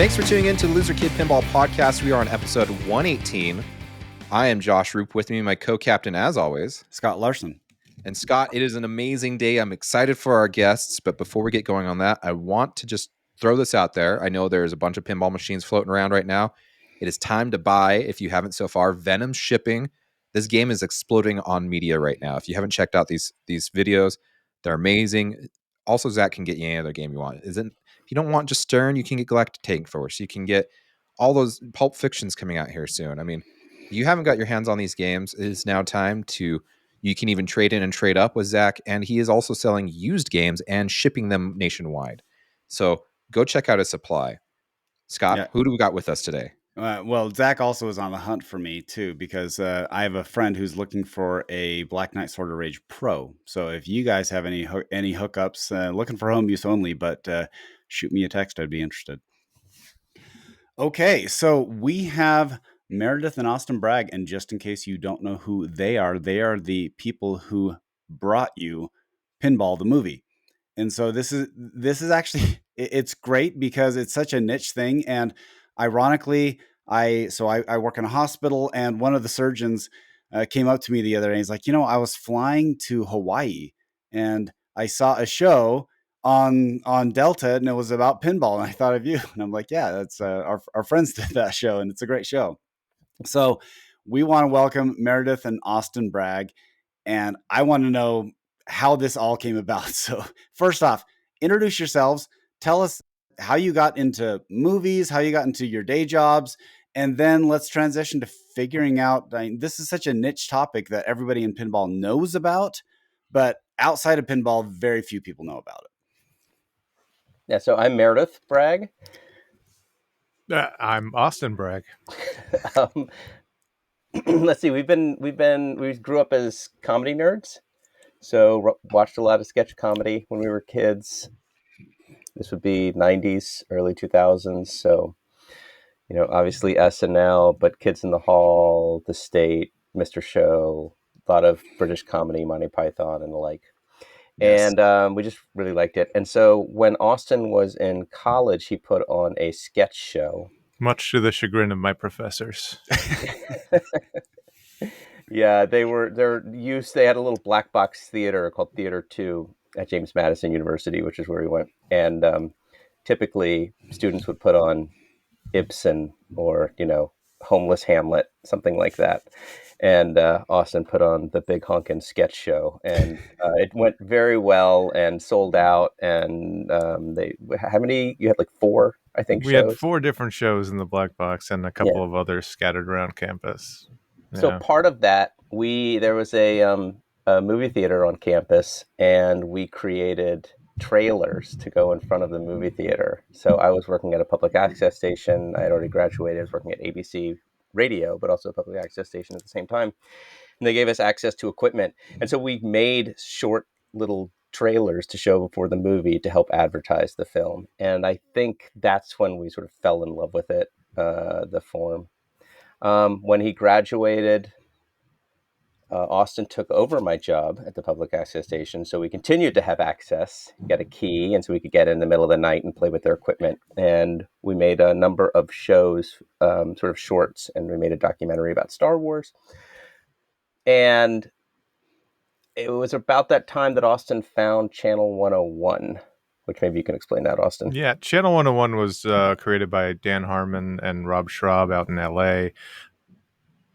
Thanks for tuning in to the Loser Kid Pinball Podcast. We are on episode 118. I am Josh Roop. With me, my co-captain, as always, Scott Larson. And Scott, it is an amazing day. I'm excited for our guests, but before we get going on that, I want to just throw this out there. I know there's a bunch of pinball machines floating around right now. It is time to buy, if you haven't so far, Venom shipping. This game is exploding on media right now. If you haven't checked out these videos, they're amazing. Also, Zach can get you any other game you want. If you don't want just Stern, you can get Galactic Tank Force. You can get all those Pulp Fictions coming out here soon. I mean, if you haven't got your hands on these games, it is now time to. You can even trade in and trade up with Zach, and he is also selling used games and shipping them nationwide. So go check out his supply. Scott, Who do we got with us today? Well, Zach also is on the hunt for me too, because I have a friend who's looking for a Black Knight Sword of Rage Pro. So if you guys have any hookups, looking for home use only, but shoot me a text. I'd be interested. Okay, so we have Meredith and Austin Bragg, and just in case you don't know who they are the people who brought you Pinball the movie. And so this is actually it's great because it's such a niche thing. And ironically, I work in a hospital, and one of the surgeons came up to me the other day. And he's like, I was flying to Hawaii and I saw a show on Delta, and it was about pinball, and I thought of you. And I'm like, yeah, that's our friends did that show, and it's a great show. So we want to welcome Meredith and Austin Bragg, and I want to know how this all came about. So first off, introduce yourselves. Tell us how you got into movies, how you got into your day jobs, and then let's transition to figuring out. This is such a niche topic that everybody in pinball knows about, but outside of pinball, very few people know about it. Yeah, so I'm Meredith Bragg. I'm Austin Bragg. Let's see. We grew up as comedy nerds, so watched a lot of sketch comedy when we were kids. This would be 90s, early 2000s. So, obviously SNL, but Kids in the Hall, The State, Mr. Show, a lot of British comedy, Monty Python, and the like. Yes. And we just really liked it. And so when Austin was in college, he put on a sketch show. Much to the chagrin of my professors. Yeah, they had a little black box theater called Theater 2 at James Madison University, which is where we went. And typically students would put on Ibsen or, Homeless Hamlet, something like that. And Austin put on the Big Honkin' Sketch Show, and it went very well and sold out. And how many? You had like 4, I think. We had 4 different shows in the black box and a couple of others scattered around campus. Yeah. So part of that, there was a movie theater on campus, and we created trailers to go in front of the movie theater. So I was working at a public access station. I had already graduated. I was working at ABC Radio, but also a public access station at the same time. And they gave us access to equipment. And so we made short little trailers to show before the movie to help advertise the film. And I think that's when we sort of fell in love with it, the form. When he graduated, Austin took over my job at the public access station. So we continued to have access, get a key, and so we could get in the middle of the night and play with their equipment. And we made a number of shows, sort of shorts, and we made a documentary about Star Wars. And it was about that time that Austin found Channel 101, which maybe you can explain that, Austin. Yeah, Channel 101 was created by Dan Harmon and Rob Schraub out in LA.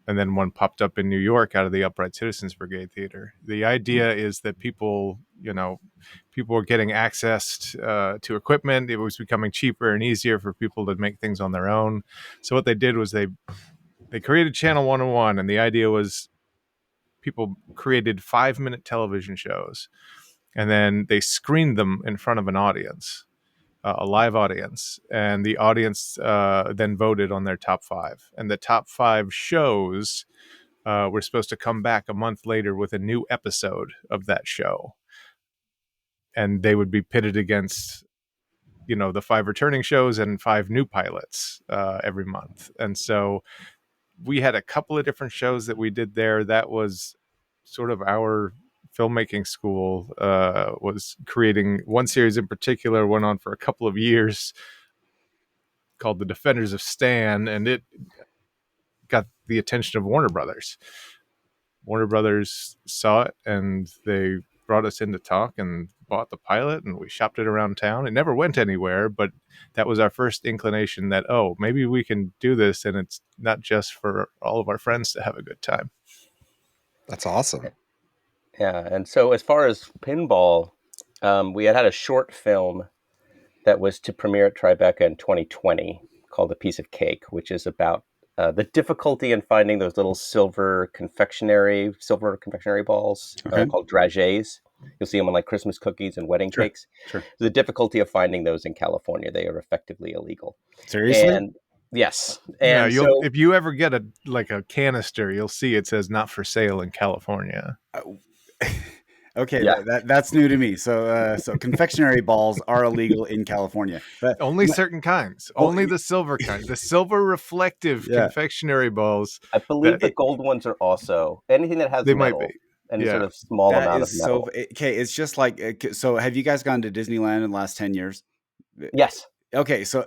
And then one popped up in New York out of the Upright Citizens Brigade Theater. The idea is that people were getting access to equipment. It was becoming cheaper and easier for people to make things on their own. So what they did was they created Channel 101, and the idea was people created 5-minute television shows, and then they screened them in front of an audience. A live audience, and the audience then voted on their top 5. And the top 5 shows were supposed to come back a month later with a new episode of that show. And they would be pitted against, the 5 returning shows and 5 new pilots every month. And so we had a couple of different shows that we did there. That was sort of our filmmaking school. Was creating one series in particular, went on for a couple of years. called The Defenders of Stan, and it got the attention of Warner Brothers. Warner Brothers saw it, and they brought us in to talk and bought the pilot, and we shopped it around town. It never went anywhere, but that was our first inclination that, oh, maybe we can do this, and it's not just for all of our friends to have a good time. That's awesome. Yeah, and so as far as pinball, we had a short film that was to premiere at Tribeca in 2020 called A Piece of Cake, which is about the difficulty in finding those little silver confectionery balls called dragées. You'll see them on like Christmas cookies and wedding cakes. Sure. The difficulty of finding those in California. They are effectively illegal. Seriously? And yes. Yeah, And so if you ever get a canister, you'll see it says not for sale in California. Okay, Yeah. that's new to me. So confectionery balls are illegal in California, but Only certain kinds, only the silver kind, the silver reflective confectionery balls. I believe the gold ones are also anything that has They metal. might be. Any sort of small that amount is of metal. okay. It's just like, so have you guys gone to Disneyland in the last 10 years? Yes. Okay, so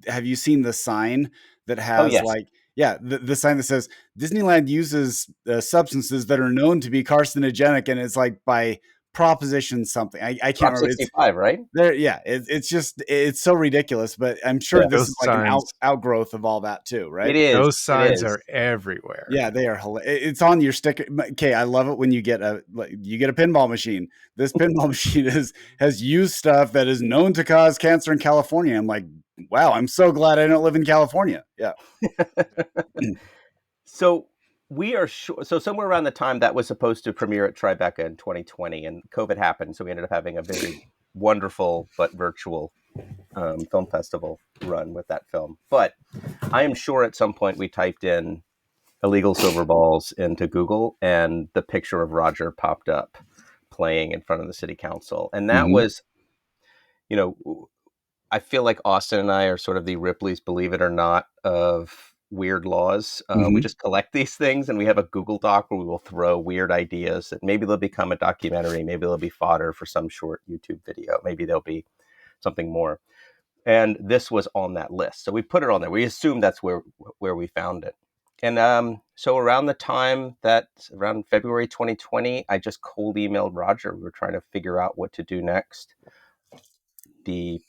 have you seen the sign that has the sign that says Disneyland uses substances that are known to be carcinogenic, and it's like by proposition something. I can't Prop remember. 65, right? There, yeah. It's just, it's so ridiculous, but I'm sure this is like an outgrowth of all that too, right? It is. Those signs are everywhere. Yeah, they are hilarious. It's on your sticker. Okay, I love it when you get a pinball machine. This pinball machine has used stuff that is known to cause cancer in California. I'm like, wow, I'm so glad I don't live in California. Yeah. So we are sure. So somewhere around the time that was supposed to premiere at Tribeca in 2020, and COVID happened, so we ended up having a very wonderful but virtual film festival run with that film. But I am sure at some point we typed in illegal silver balls into Google, and the picture of Roger popped up playing in front of the city council, and that was, I feel like Austin and I are sort of the Ripley's Believe It or Not of weird laws. We just collect these things, and we have a Google Doc where we will throw weird ideas that maybe they'll become a documentary, maybe they'll be fodder for some short YouTube video, maybe they'll be something more. And this was on that list, so we put it on there. We assumed that's where we found it. And so around the time around February 2020, I just cold emailed Roger. We were trying to figure out what to do next. The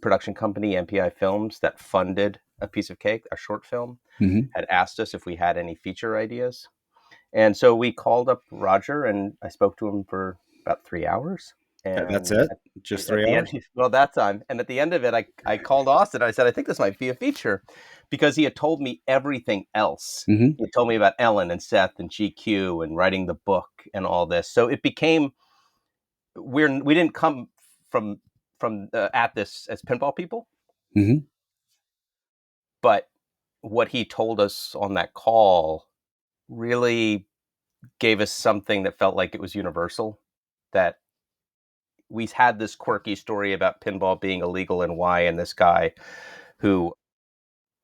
production company, MPI Films, that funded A Piece of Cake, our short film, had asked us if we had any feature ideas. And so we called up Roger, and I spoke to him for about 3 hours. And that's it? Just 3 hours? Well, that time. And at the end of it, I called Austin. I said, I think this might be a feature, because he had told me everything else. He told me about Ellen and Seth and GQ and writing the book and all this. So it became, we didn't come from at this as pinball people. But what he told us on that call really gave us something that felt like it was universal, that we had this quirky story about pinball being illegal and why, and this guy who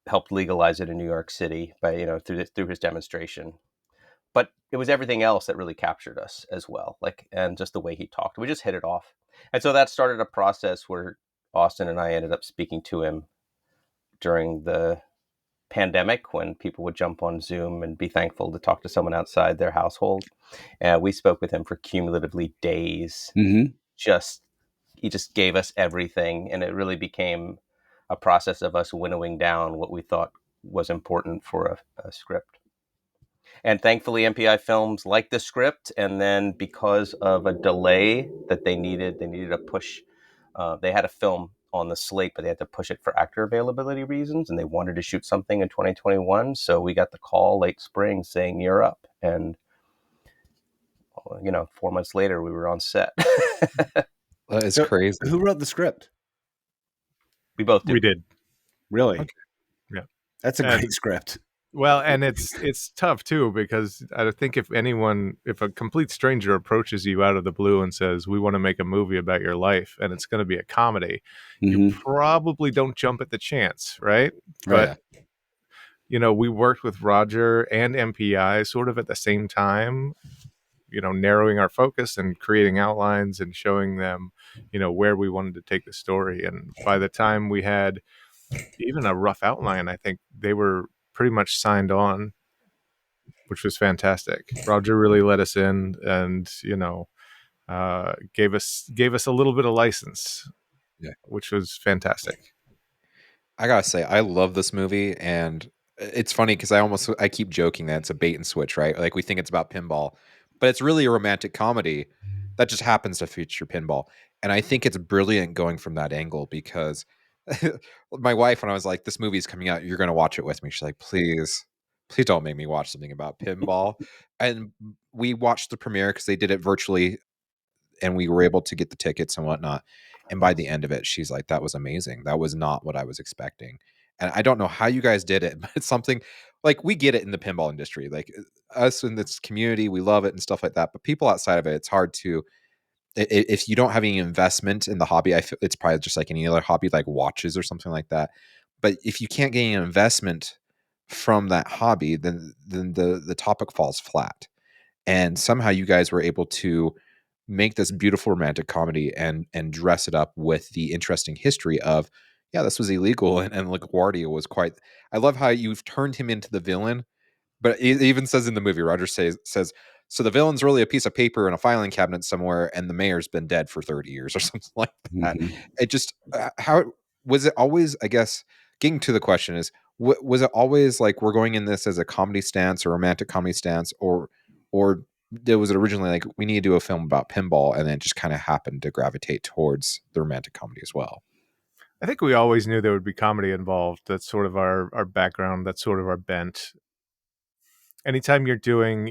helped legalize it in New York City by, through his demonstration. But it was everything else that really captured us as well, and just the way he talked. We just hit it off. And so that started a process where Austin and I ended up speaking to him during the pandemic, when people would jump on Zoom and be thankful to talk to someone outside their household. We spoke with him for cumulatively days. He just gave us everything, and it really became a process of us winnowing down what we thought was important for a script. And thankfully, MPI Films liked the script, and then because of a delay that they needed a push. They had a film on the slate, but they had to push it for actor availability reasons, and they wanted to shoot something in 2021. So we got the call late spring saying, "You're up," and 4 months later, we were on set. That is crazy. Who wrote the script? We both did. We did. Really? Okay. Yeah. That's a great script. Well, and it's tough too, because I think if a complete stranger approaches you out of the blue and says, "We want to make a movie about your life," and it's going to be a comedy, you probably don't jump at the chance, right? But we worked with Roger and MPI sort of at the same time, narrowing our focus and creating outlines and showing them, where we wanted to take the story. And by the time we had even a rough outline, I think they were pretty much signed on, which was fantastic. Roger really let us in, and gave us a little bit of license, Yeah. which was fantastic. I gotta say, I love this movie, and it's funny because I keep joking that it's a bait and switch, right? Like we think it's about pinball, but it's really a romantic comedy that just happens to feature pinball. And I think it's brilliant going from that angle because my wife, when I was like, "This movie's coming out, you're gonna watch it with me," she's like, "Please, please don't make me watch something about pinball." And we watched the premiere because they did it virtually and we were able to get the tickets and whatnot. And by the end of it, she's like, "That was amazing. That was not what I was expecting." And I don't know how you guys did it, but it's something like we get it in the pinball industry. Like us in this community, we love it and stuff like that. But people outside of it, it's hard to if you don't have any investment in the hobby. I feel it's probably just like any other hobby, like watches or something like that. But if you can't gain an investment from that hobby, then the topic falls flat. And somehow you guys were able to make this beautiful romantic comedy and dress it up with the interesting history of, yeah, this was illegal, and LaGuardia was quite. I love how you've turned him into the villain, but it even says in the movie, Roger says, so the villain's really a piece of paper in a filing cabinet somewhere, and the mayor's been dead for 30 years or something like that. Mhm. It just how was it always? I guess getting to the question is, was it always like we're going in this as a comedy stance or romantic comedy stance, or was it originally like we need to do a film about pinball, and then it just kind of happened to gravitate towards the romantic comedy as well? I think we always knew there would be comedy involved. That's sort of our background. That's sort of our bent. Anytime you're doing,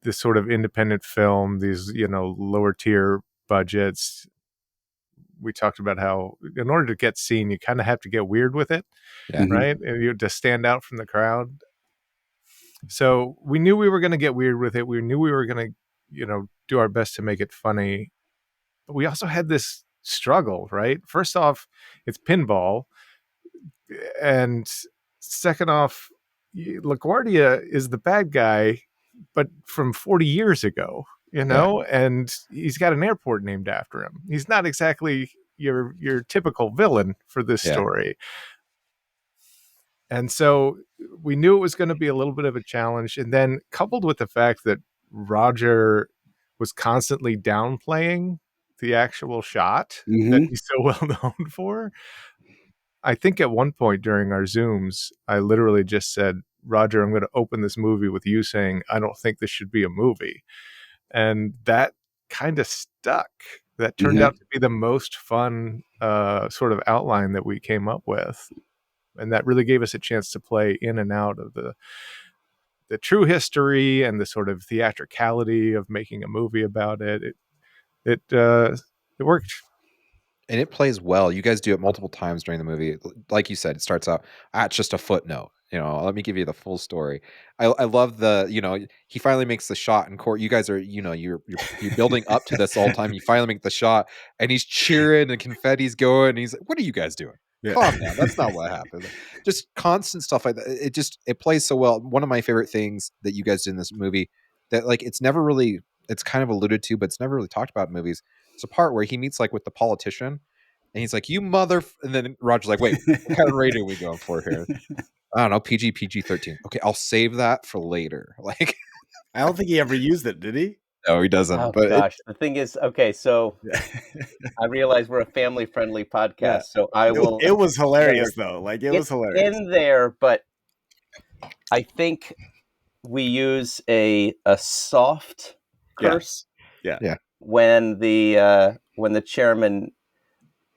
this sort of independent film, these, lower tier budgets, we talked about how in order to get seen, you kind of have to get weird with it, Yeah. Mhm. right? And you to stand out from the crowd. So we knew we were going to get weird with it. We knew we were going to, do our best to make it funny. But we also had this struggle, right? First off, it's pinball. And second off, LaGuardia is the bad guy, but from 40 years ago, Yeah. and he's got an airport named after him. He's not exactly your typical villain for this Yeah. story. And so we knew it was going to be a little bit of a challenge. And then coupled with the fact that Roger was constantly downplaying the actual shot that Mhm. he's so well known for, I think at one point during our Zooms, I literally just said, "Roger, I'm going to open this movie with you saying, I don't think this should be a movie." And that kind of stuck. That turned Mhm. out to be the most fun sort of outline that we came up with. And that really gave us a chance to play in and out of the true history and the sort of theatricality of making a movie about it. It worked. And it plays well. You guys do it multiple times during the movie. Like you said, it starts out, it's just a footnote. Let me give you the full story. I love he finally makes the shot in court. You guys are, you're building up to this all the time. You finally make the shot, and he's cheering and confetti's going. And he's like, "What are you guys doing? Yeah. Calm down. That's not what happened." Just constant stuff like that. It plays so well. One of my favorite things that you guys did in this movie that like it's kind of alluded to, but it's never really talked about in movies. It's a part where he meets like with the politician, and he's like, "You mother," and then Roger's like, "Wait, what kind of rating are we going for here?" I don't know, PG 13. Okay, I'll save that for later. Like, I don't think he ever used it, did he? no, he doesn't. Oh But gosh, the thing is, okay, so Yeah. I realize we're a family-friendly Yeah. podcast, so I will It was hilarious share. though. Like it was It's hilarious. in there, but I think we use a soft Yeah. curse Yeah. yeah, when the chairman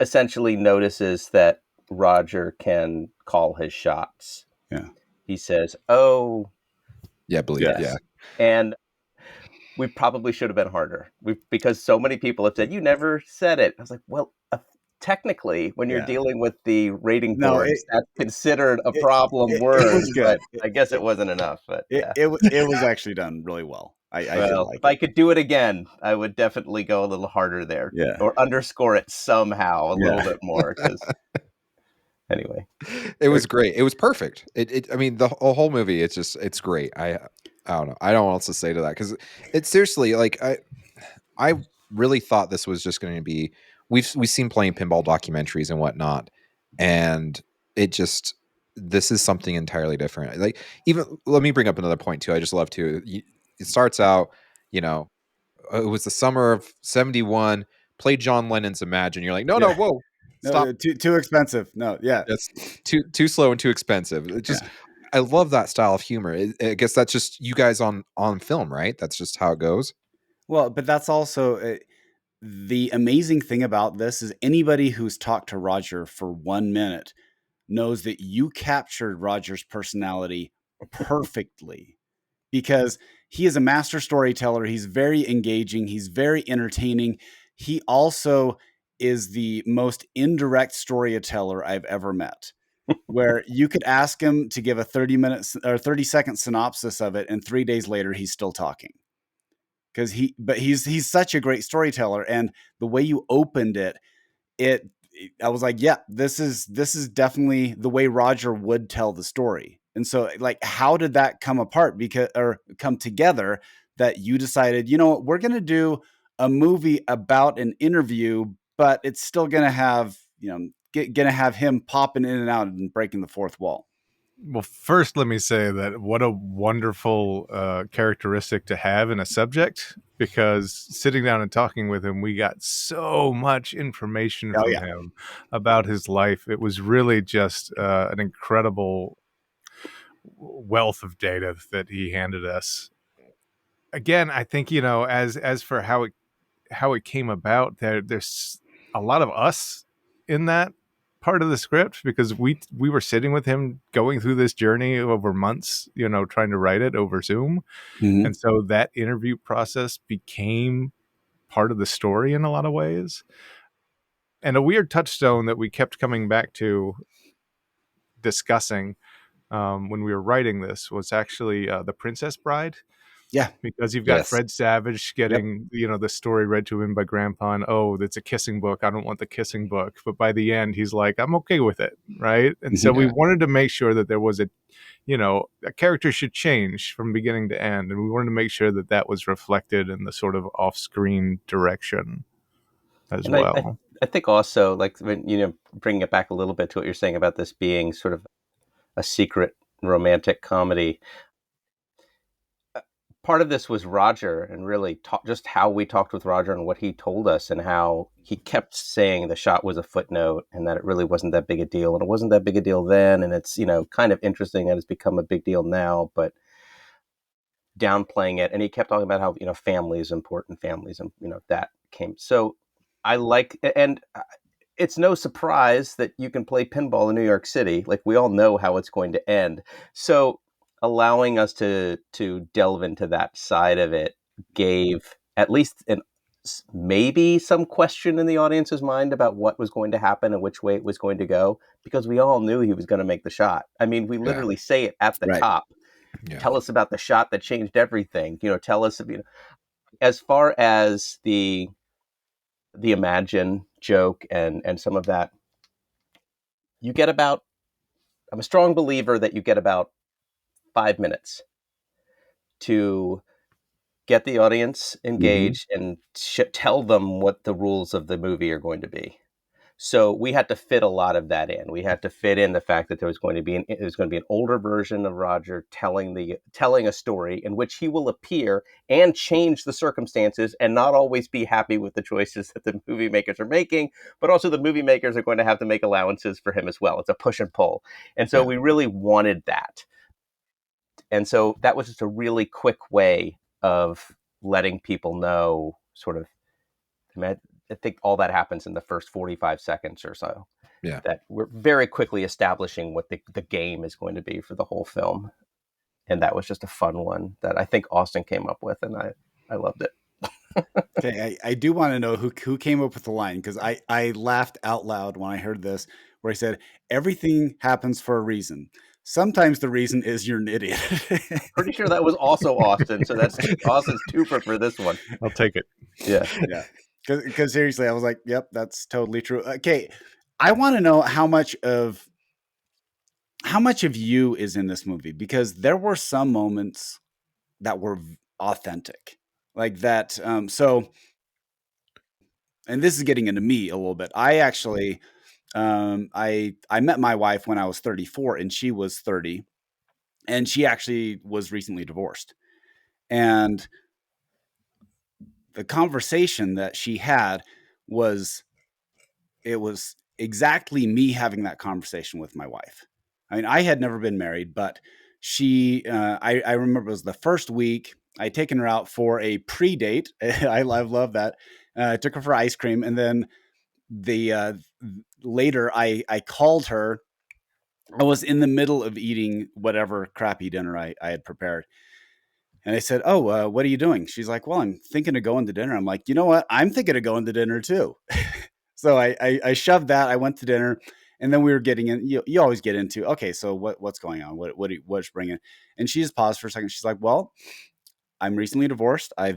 essentially notices that Roger can call his shots. Yeah. He says, "Oh, yeah, believe, Yes. yeah, and we probably should have been harder. Because so many people have said you never said it." I was like, "Well, technically, when you're Yeah. dealing with the rating No, boards, that's considered a it problem it word." was good. But I guess it wasn't enough. But yeah. It was actually done really well. I did Well, like if I it. could do it again, I would definitely go a little harder there, Yeah. or underscore it somehow a little Yeah. bit more. Because anyway, it was great. It was perfect. I mean, the whole movie. It's great. I don't know. I don't know what else to say to that because it's seriously like I really thought this was just going to be. We've seen plenty of pinball documentaries and whatnot, and this is something entirely different. Like, even let me bring up another point too. I just love to. It starts out, you know, it was the summer of '71. Play John Lennon's Imagine. You're like, no, Yeah. whoa, No, stop. too expensive. No, yeah. That's too slow and too expensive. It just, Yeah. I love that style of humor. I guess that's just you guys on film, right? That's just how it goes. Well, but that's also the amazing thing about this is anybody who's talked to Roger for 1 minute knows that you captured Roger's personality perfectly, because he is a master storyteller. He's very engaging. He's very entertaining. He also is the most indirect storyteller I've ever met, where you could ask him to give a 30-minute or 30-second synopsis of it, and 3 days later he's still talking. Because he's such a great storyteller, and the way you opened it, I was like, yeah, this is definitely the way Roger would tell the story. And so, like, how did that come apart or come together that you decided, you know what, we're going to do a movie about an interview, but it's still going to have, going to have him popping in and out and breaking the fourth wall. Well, first, let me say that what a wonderful characteristic to have in a subject, because sitting down and talking with him, we got so much information Oh from yeah. him about his life. It was really just an incredible wealth of data that he handed us. Again, I think, as for how it came about, there's a lot of us in that part of the script, because we were sitting with him going through this journey over months, trying to write it over Zoom. Mm-hmm. And so that interview process became part of the story in a lot of ways. And a weird touchstone that we kept coming back to discussing when we were writing this was actually The Princess Bride. Yeah. Because you've got Yes. Fred Savage getting, the story read to him by Grandpa, and, oh, that's a kissing book. I don't want the kissing book. But by the end, he's like, I'm okay with it, right? And so we Yeah. wanted to make sure that there was a character should change from beginning to end, and we wanted to make sure that that was reflected in the sort of off-screen direction as And well. I think also, like, when, bringing it back a little bit to what you're saying about this being sort of a secret romantic comedy. Part of this was Roger, and really just how we talked with Roger and what he told us, and how he kept saying the shot was a footnote and that it really wasn't that big a deal, and it wasn't that big a deal then, and it's kind of interesting that it's become a big deal now, but downplaying it. And he kept talking about how family is important, families, and that came. So I like, and it's no surprise that you can play pinball in New York City. Like, we all know how it's going to end. So allowing us to delve into that side of it gave at least maybe some question in the audience's mind about what was going to happen and which way it was going to go, because we all knew he was going to make the shot. I mean, we literally say it at the Right. top. Yeah. Tell us about the shot that changed everything. Tell us, as far as the Imagine joke and some of that, you get about, I'm a strong believer that you get about 5 minutes to get the audience engaged and tell them what the rules of the movie are going to be. So we had to fit a lot of that in. We had to fit in the fact that there was going to be an older version of Roger telling a story in which he will appear and change the circumstances and not always be happy with the choices that the movie makers are making, but also the movie makers are going to have to make allowances for him as well. It's a push and pull. And so we really wanted that. And so that was just a really quick way of letting people know, sort of, I think all that happens in the first 45 seconds or so. Yeah. That we're very quickly establishing what the game is going to be for the whole film. And that was just a fun one that I think Austin came up with, and I loved it. Okay, I do want to know who came up with the line, because I laughed out loud when I heard this, where he said, everything happens for a reason. Sometimes the reason is you're an idiot. Pretty sure that was also Austin. So that's Austin's twofer for this one. I'll take it. Yeah. Yeah. Because seriously, I was like, yep, that's totally true. Okay, I want to know how much of you is in this movie, because there were some moments that were authentic, like that. So, and this is getting into me a little bit. I actually I met my wife when I was 34 and she was 30, and she actually was recently divorced. And the conversation that she had was exactly me having that conversation with my wife. I mean, I had never been married, but I remember it was the first week I had taken her out for a pre-date. I love that. I took her for ice cream, and then later I called her. I was in the middle of eating whatever crappy dinner I had prepared. And I said, "Oh, what are you doing?" She's like, "Well, I'm thinking of going to dinner." I'm like, "You know what? I'm thinking of going to dinner too." So I shoved that. I went to dinner, and then we were getting in. You always get into, okay, so what's going on? What's bringing? And she just paused for a second. She's like, "Well, I'm recently divorced. I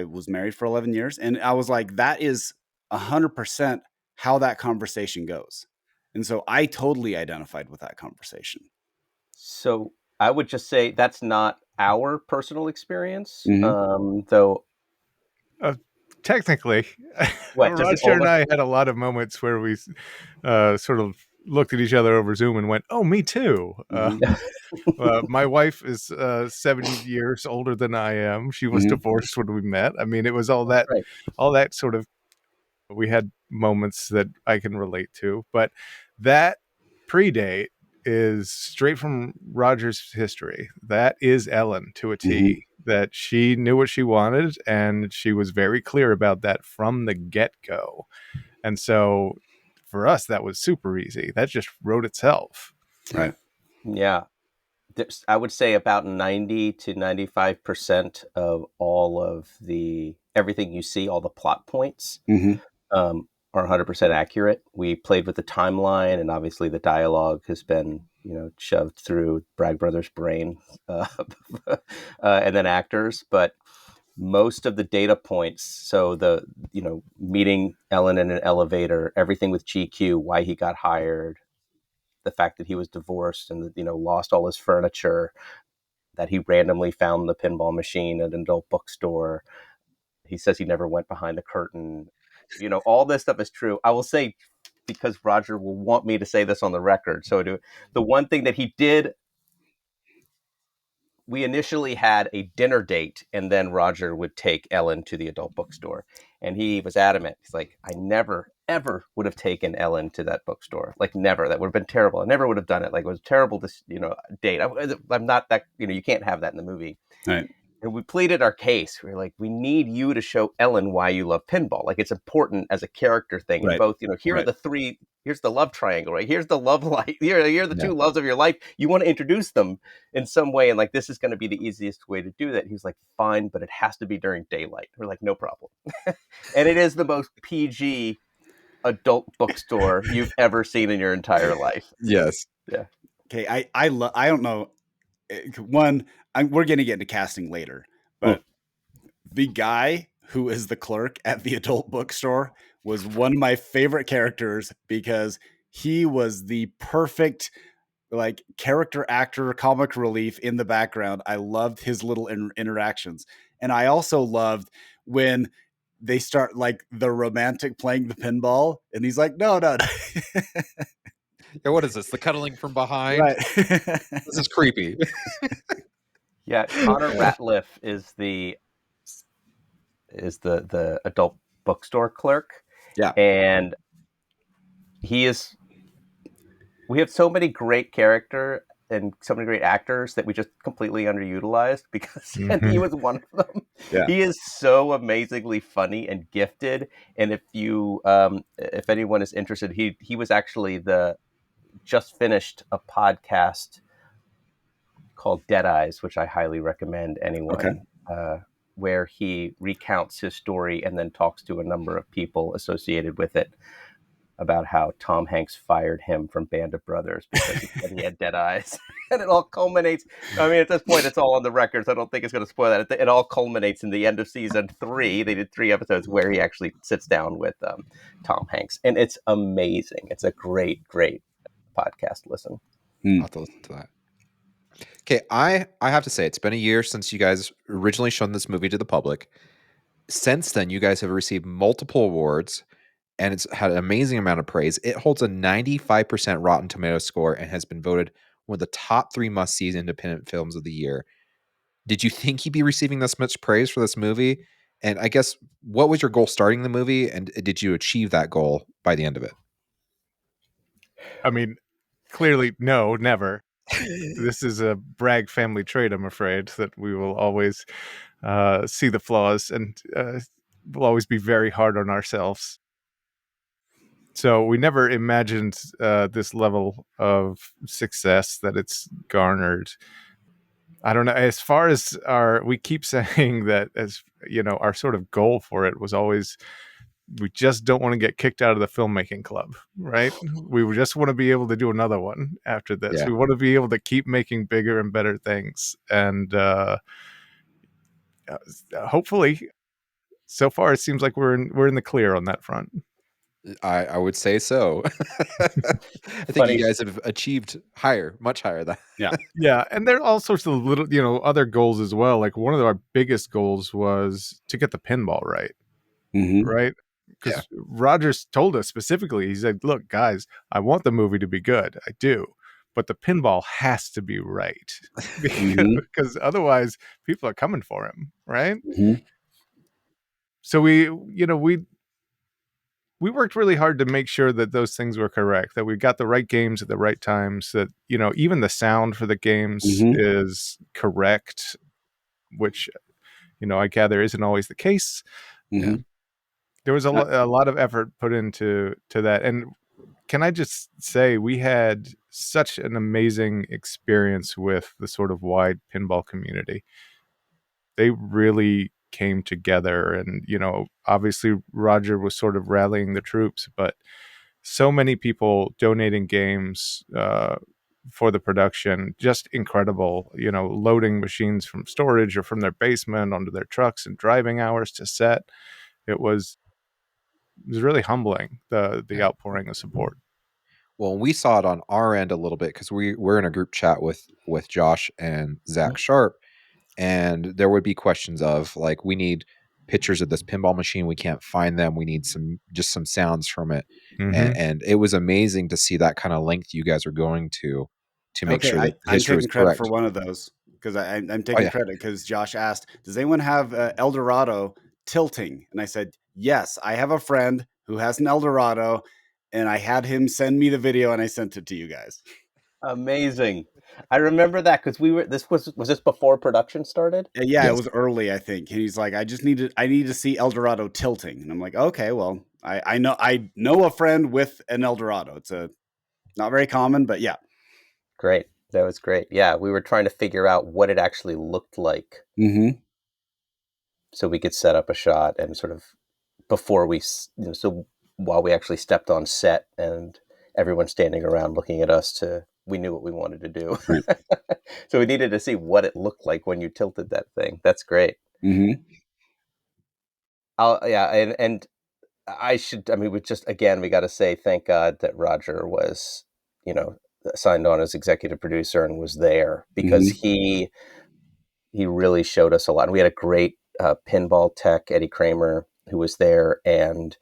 was married for 11 years," and I was like, "That is 100% how that conversation goes." And so I totally identified with that conversation. So I would just say that's not our personal experience, Mm-hmm. though. Technically, What does it Roger and almost? I had a lot of moments where we sort of looked at each other over Zoom and went, "Oh, me too." Mm-hmm. My wife is 70 years older than I am. She was Mm-hmm. divorced when we met. I mean, it was Right. all that sort of. We had moments that I can relate to, but that predate is straight from Roger's history. That is Ellen to a Mm-hmm. T. That she knew what she wanted, and she was very clear about that from the get go. And so, for us, that was super easy. That just wrote itself. Right. Yeah. I would say about 90 to 95% of all of the everything you see, all the plot points, Mm-hmm. are 100% accurate. We played with the timeline, and obviously the dialogue has been, shoved through Bragg Brothers' brain, uh, and then actors. But most of the data points, so meeting Ellen in an elevator, everything with GQ, why he got hired, the fact that he was divorced and lost all his furniture, that he randomly found the pinball machine at an adult bookstore. He says he never went behind the curtain. All this stuff is true. I will say, because Roger will want me to say this on the record. So the one thing that he did, we initially had a dinner date, and then Roger would take Ellen to the adult bookstore. And he was adamant. He's like, I never, ever would have taken Ellen to that bookstore. Like, never. That would have been terrible. I never would have done it. Like, it was terrible to, date. I'm not that, you can't have that in the movie. Right. And we pleaded our case. We were like, we need you to show Ellen why you love pinball. Like, it's important as a character thing. And Right. both, here are Right. the three. Here's the love triangle, right? Here's the love light. Here are the Yeah. two loves of your life. You want to introduce them in some way. And like, this is going to be the easiest way to do that. He was like, fine, but it has to be during daylight. We're like, no problem. And it is the most PG adult bookstore you've ever seen in your entire life. Yes. Yeah. Okay. I don't know. One, we're going to get into casting later, but the guy who is the clerk at the adult bookstore was one of my favorite characters because he was the perfect like character actor, comic relief in the background. I loved his little interactions. And I also loved when they start like the romantic playing the pinball and he's like, no. Yeah, what is this? The cuddling from behind? Right. This is creepy. Yeah. Connor Ratliff is the adult bookstore clerk. Yeah. And we have so many great character and so many great actors that we just completely underutilized because and he was one of them. Yeah. He is so amazingly funny and gifted. And if anyone is interested, he was actually just finished a podcast called Dead Eyes, which I highly recommend Okay. anyone, where he recounts his story and then talks to a number of people associated with it about how Tom Hanks fired him from Band of Brothers because he said he had dead eyes. And it all culminates. I mean, at this point, it's all on the records. I don't think it's going to spoil that. It all culminates in the end of season 3. They did 3 episodes where he actually sits down with Tom Hanks. And it's amazing. It's a great, great podcast listen. I'll have to listen to that. Okay, I have to say, it's been a year since you guys originally shown this movie to the public. Since then, you guys have received multiple awards, and it's had an amazing amount of praise. It holds a 95% Rotten Tomatoes score and has been voted one of the top 3 must-see independent films of the year. Did you think he'd be receiving this much praise for this movie? And I guess, what was your goal starting the movie, and did you achieve that goal by the end of it? I mean, clearly, no, never. This is a Bragg family trait, I'm afraid, that we will always see the flaws and we'll always be very hard on ourselves. So we never imagined this level of success that it's garnered. I don't know. As far as we keep saying that, as you know, our sort of goal for it was always, we just don't want to get kicked out of the filmmaking club, right? We just want to be able to do another one after this. Yeah. We want to be able to keep making bigger and better things. And hopefully, so far, it seems like we're in the clear on that front. I would say so. I think Funny. you guys have achieved much higher than Yeah, and there are all sorts of little, other goals as well. Like one of our biggest goals was to get the pinball right, right? Because Rogers told us specifically, he said, "Look, guys, I want the movie to be good. I do, but the pinball has to be right because otherwise, people are coming for him, right?" So we worked really hard to make sure that those things were correct, that we got the right games at the right times, that, even the sound for the games is correct, which, I gather isn't always the case. Yeah. There was a lot of effort put into that. And can I just say, we had such an amazing experience with the sort of wide pinball community. They really came together, and obviously Roger was sort of rallying the troops, but so many people donating games for the production, just incredible. Loading machines from storage or from their basement onto their trucks and driving hours to set. It was really humbling, the outpouring of support. Well, we saw it on our end a little bit because we're in a group chat with Josh and Zach Sharpe, and there would be questions of like, we need pictures of this pinball machine, we can't find them, we need some sounds from it, and it was amazing to see that kind of length you guys are going to make sure that I'm history taking was credit correct. for one of those because I'm taking credit because Josh asked, "Does anyone have Eldorado tilting?" And I said, "Yes, I have a friend who has an Eldorado." And I had him send me the video, and I sent it to you guys. Amazing. I remember that because was this before production started? Yeah, it was early, I think. And he's like, I need to see Eldorado tilting. And I'm like, okay, well, I know a friend with an Eldorado. It's not very common, but yeah. Great. That was great. Yeah, we were trying to figure out what it actually looked like. So we could set up a shot and sort of before we, so while we actually stepped on set and everyone standing around looking at us, we knew what we wanted to do. Right. So we needed to see what it looked like when you tilted that thing. That's great. And we got to say, thank God that Roger was, signed on as executive producer and was there because he really showed us a lot. And we had a great pinball tech, Eddie Kramer, who was there, and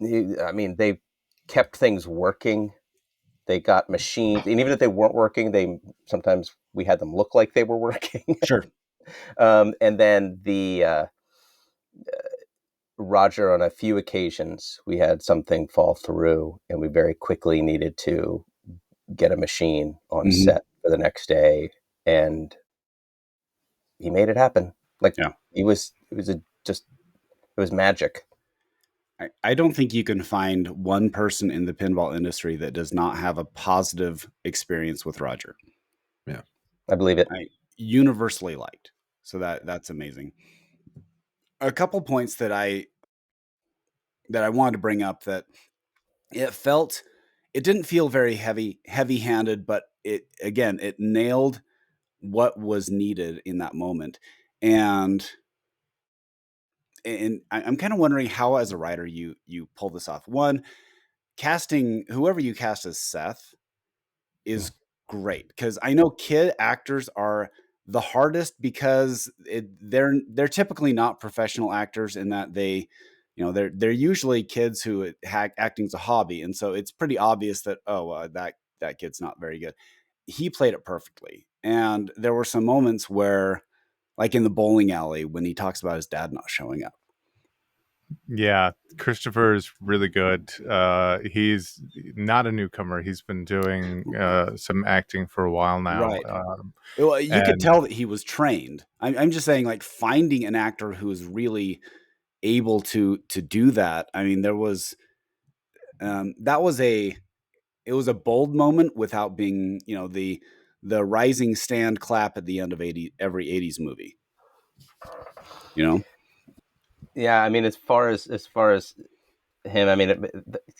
they kept things working. They got machines, and even if they weren't working, sometimes we had them look like they were working. Sure. And then Roger, on a few occasions, we had something fall through, and we very quickly needed to get a machine on set for the next day, and he made it happen. It was magic. I don't think you can find one person in the pinball industry that does not have a positive experience with Roger. Yeah, I believe it. Universally liked. So that's amazing. A couple points that I wanted to bring up, that it didn't feel very heavy-handed, but it nailed what was needed in that moment. And I'm kind of wondering how, as a writer, you pull this off. One, casting whoever you cast as Seth is great, because I know kid actors are the hardest because they're typically not professional actors in that they you know, they're usually kids who acting's a hobby, and so it's pretty obvious that that kid's not very good. He played it perfectly, and there were some moments where, like in the bowling alley, when he talks about his dad not showing up. Yeah, Christopher is really good. He's not a newcomer. He's been doing some acting for a while now. Right. Well, you could and tell that he was trained. I'm just saying, like, finding an actor who is really able to do that. I mean, there was it was a bold moment without being, you know, the rising stand clap at the end of every 80s movie. You know? Yeah, I mean, as far as him, I mean,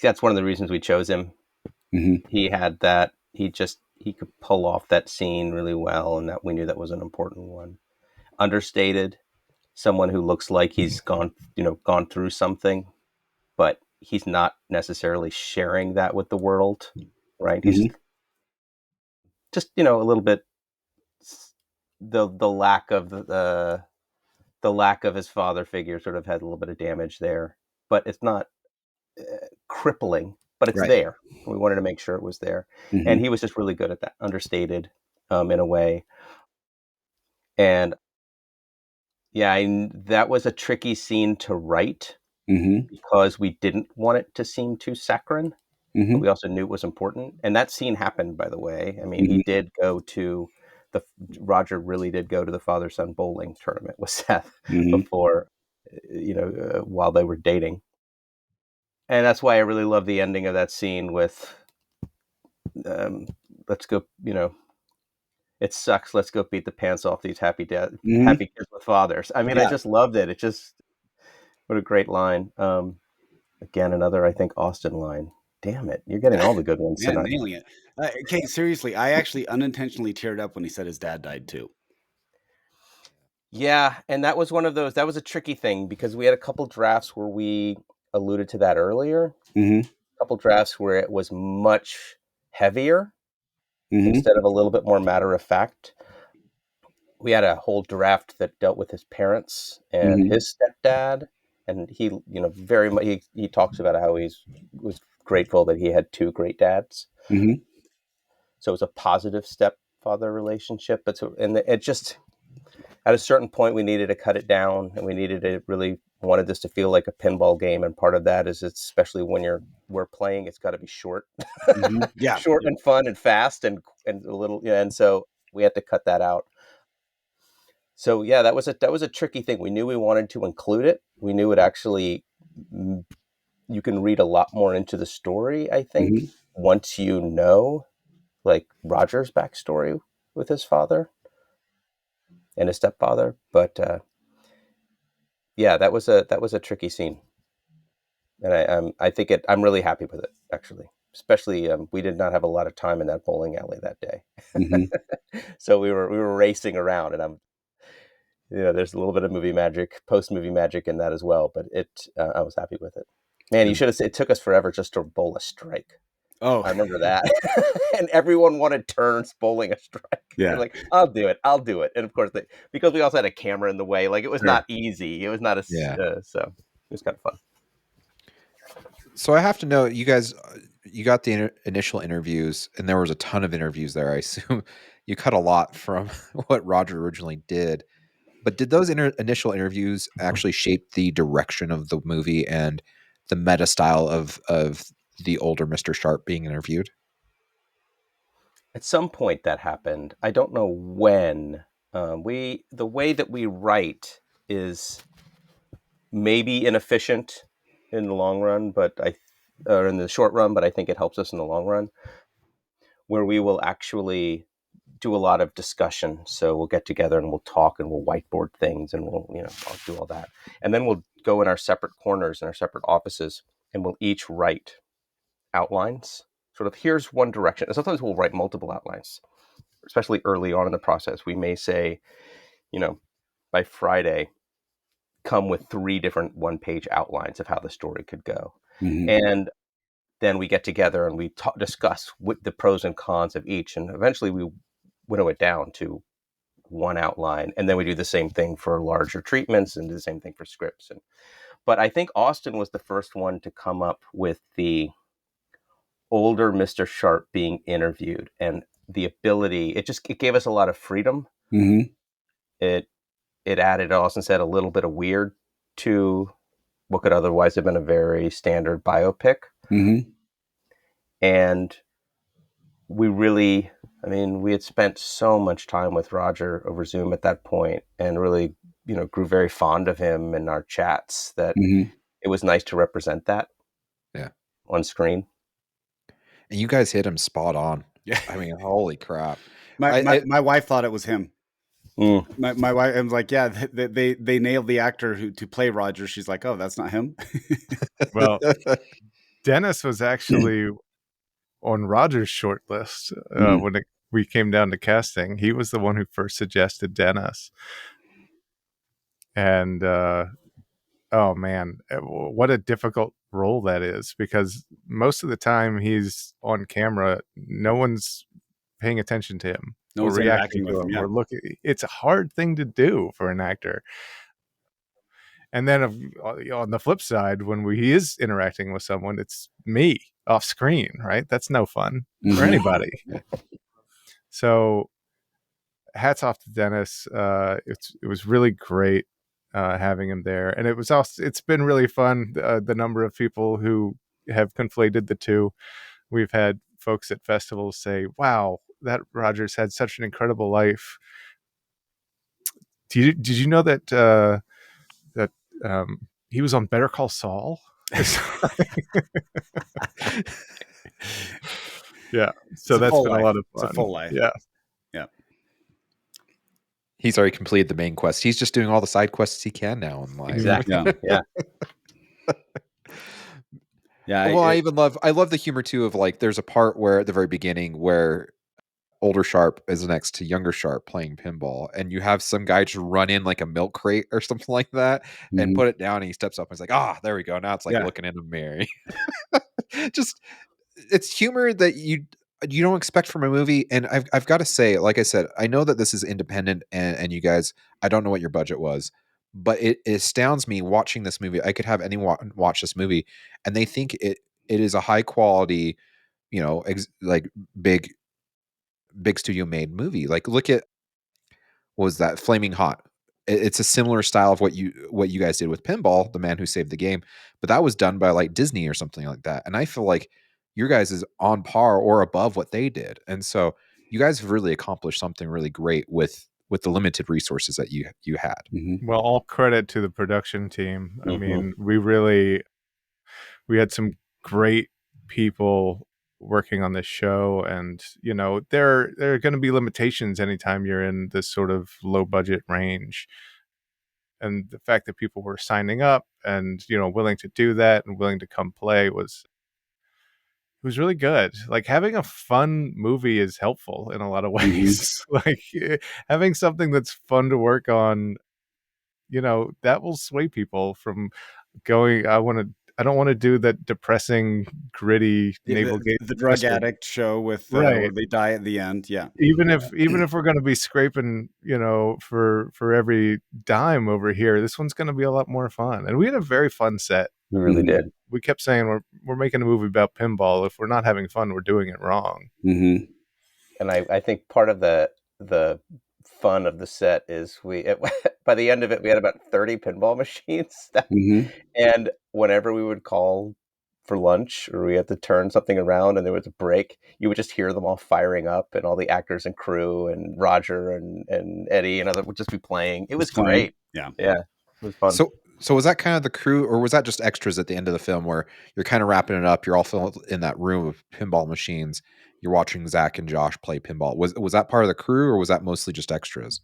that's one of the reasons we chose him. Mm-hmm. He had that. He could pull off that scene really well, and that we knew that was an important one. Understated, someone who looks like he's gone through something, but he's not necessarily sharing that with the world, right? He's Mm-hmm. just a little bit the lack of the lack of his father figure sort of had a little bit of damage there, but it's not crippling, but it's Right. there. We wanted to make sure it was there, Mm-hmm. and he was just really good at that. Understated, in a way, and yeah, that was a tricky scene to write Mm-hmm. because we didn't want it to seem too saccharine, but Mm-hmm. we also knew it was important. And that scene happened, by the way. I mean, he Mm-hmm. did go to the Roger really did go to the father son bowling tournament with Seth Mm-hmm. before, while they were dating. And that's why I really love the ending of that scene with, let's go, it sucks. Let's go beat the pants off these happy Mm-hmm. kids with fathers. I mean, I Yeah. just loved it. It just, what a great line. Again, another, I think, Austin line. Damn it. You're getting all the good ones Man, tonight. nailing it. Okay, seriously, I actually unintentionally teared up when he said his dad died too. Yeah, and that was one of those. That was a tricky thing because we had a couple drafts where we alluded to that earlier. Mm-hmm. A couple drafts where it was much heavier Mm-hmm. instead of a little bit more matter of fact. We had a whole draft that dealt with his parents and Mm-hmm. his stepdad, and he, very much he talks about how was grateful that he had two great dads. Mm-hmm. So it was a positive stepfather relationship, and it just, at a certain point we needed to cut it down, and we needed to really wanted this to feel like a pinball game, and part of that is, especially when we're playing, it's got to be short. Mm-hmm. Yeah. Short and fun and fast and a little, and so we had to cut that out. So yeah, that was a tricky thing. We knew we wanted to include it. We knew it actually, you can read a lot more into the story, I think, Mm-hmm. once you know, like, Roger's backstory with his father and his stepfather. But yeah, that was a tricky scene, and I think I'm really happy with it, actually. Especially, we did not have a lot of time in that bowling alley that day, Mm-hmm. so we were racing around, and there's a little bit of post movie magic in that as well. But I was happy with it. Man, you should have. It took us forever just to bowl a strike. Oh, I remember that. And everyone wanted turns bowling a strike. They're yeah. like, I'll do it. I'll do it. And of course, because we also had a camera in the way, like, it was Sure. not easy. It was not Yeah. so it was kind of fun. So I have to know, you guys, you got the initial interviews, and there was a ton of interviews there. I assume you cut a lot from what Roger originally did. But did those initial interviews actually shape the direction of the movie and the meta style of the older Mr. Sharpe being interviewed? At some point that happened. I don't know when. The way that we write is maybe inefficient in the long run, or in the short run, but I think it helps us in the long run, where we will actually do a lot of discussion. So we'll get together and we'll talk and we'll whiteboard things, and I'll do all that. And then we'll go in our separate corners, in our separate offices, and we'll each write outlines. Sort of, here's one direction. And sometimes we'll write multiple outlines, especially early on in the process. We may say, by Friday, come with 3 different one-page outlines of how the story could go. Mm-hmm. And then we get together and we discuss what the pros and cons of each. And eventually we winnow it down to one outline. And then we do the same thing for larger treatments and do the same thing for scripts. But I think Austin was the first one to come up with the older Mr. Sharpe being interviewed, and the ability, it gave us a lot of freedom. Mm-hmm. It added, Austin said, a little bit of weird to what could otherwise have been a very standard biopic. Mm-hmm. And we had spent so much time with Roger over Zoom at that point, and really, grew very fond of him in our chats, that Mm-hmm. it was nice to represent that on screen. And you guys hit him spot on. Yeah. I mean, holy crap. My wife thought it was him. Mm. My wife, I was like, yeah, they nailed the actor to play Roger. She's like, oh, that's not him. Well, Dennis was actually on Roger's short list when we came down to casting. He was the one who first suggested Dennis. And oh man, what a difficult role that is, because most of the time he's on camera, no one's paying attention to him. No or one's reacting interacting to with him him. Yeah. or looking. It's a hard thing to do for an actor. And then on the flip side, when he is interacting with someone, it's me off screen, right? That's no fun for anybody. So hats off to Dennis. It was really great having him there. And it's been really fun, the number of people who have conflated the two. We've had folks at festivals say, wow, that Roger's had such an incredible life. Did you know that he was on Better Call Saul? Yeah. So that's been a lot of fun. It's a full life. Yeah. Yeah. He's already completed the main quest. He's just doing all the side quests he can now in life. Exactly. Yeah. Yeah. Well, I love the humor too of, like, there's a part where at the very beginning where older Sharpe is next to younger Sharpe playing pinball, and you have some guy just run in like a milk crate or something like that and put it down, and he steps up and he's like, there we go. Now it's like looking in the mirror. Just, it's humor that you don't expect from a movie. And I've got to say, like I said, I know that this is independent, and you guys, I don't know what your budget was, but it astounds me watching this movie. I could have anyone watch this movie and they think it is a high quality, like big studio made movie. Like, look at, what was that, Flaming Hot. It's a similar style of what you guys did with Pinball, The Man Who Saved the Game, but that was done by like Disney or something like that. And I feel like your guys is on par or above what they did. And so you guys have really accomplished something really great with the limited resources that you had. Well, all credit to the production team. I mean, we had some great people working on this show, and there are going to be limitations anytime you're in this sort of low budget range. And the fact that people were signing up and willing to do that and willing to come play was really good. Like, having a fun movie is helpful in a lot of ways. Like, having something that's fun to work on, that will sway people from going, I don't want to do that depressing, gritty the drug addict show with where they die at the end. Yeah. Even if we're going to be scraping, for every dime over here, this one's going to be a lot more fun. And we had a very fun set. We really did. We kept saying we're making a movie about pinball. If we're not having fun, we're doing it wrong. And I think part of the fun of the set is by the end of it, we had about 30 pinball machines. And whenever we would call for lunch, or we had to turn something around and there was a break, you would just hear them all firing up, and all the actors and crew and Roger and Eddie and other would just be playing. It was great. Yeah. It was fun. So was that kind of the crew, or was that just extras at the end of the film where you're kind of wrapping it up? You're all in that room of pinball machines. You're watching Zach and Josh play pinball. Was that part of the crew, or was that mostly just extras?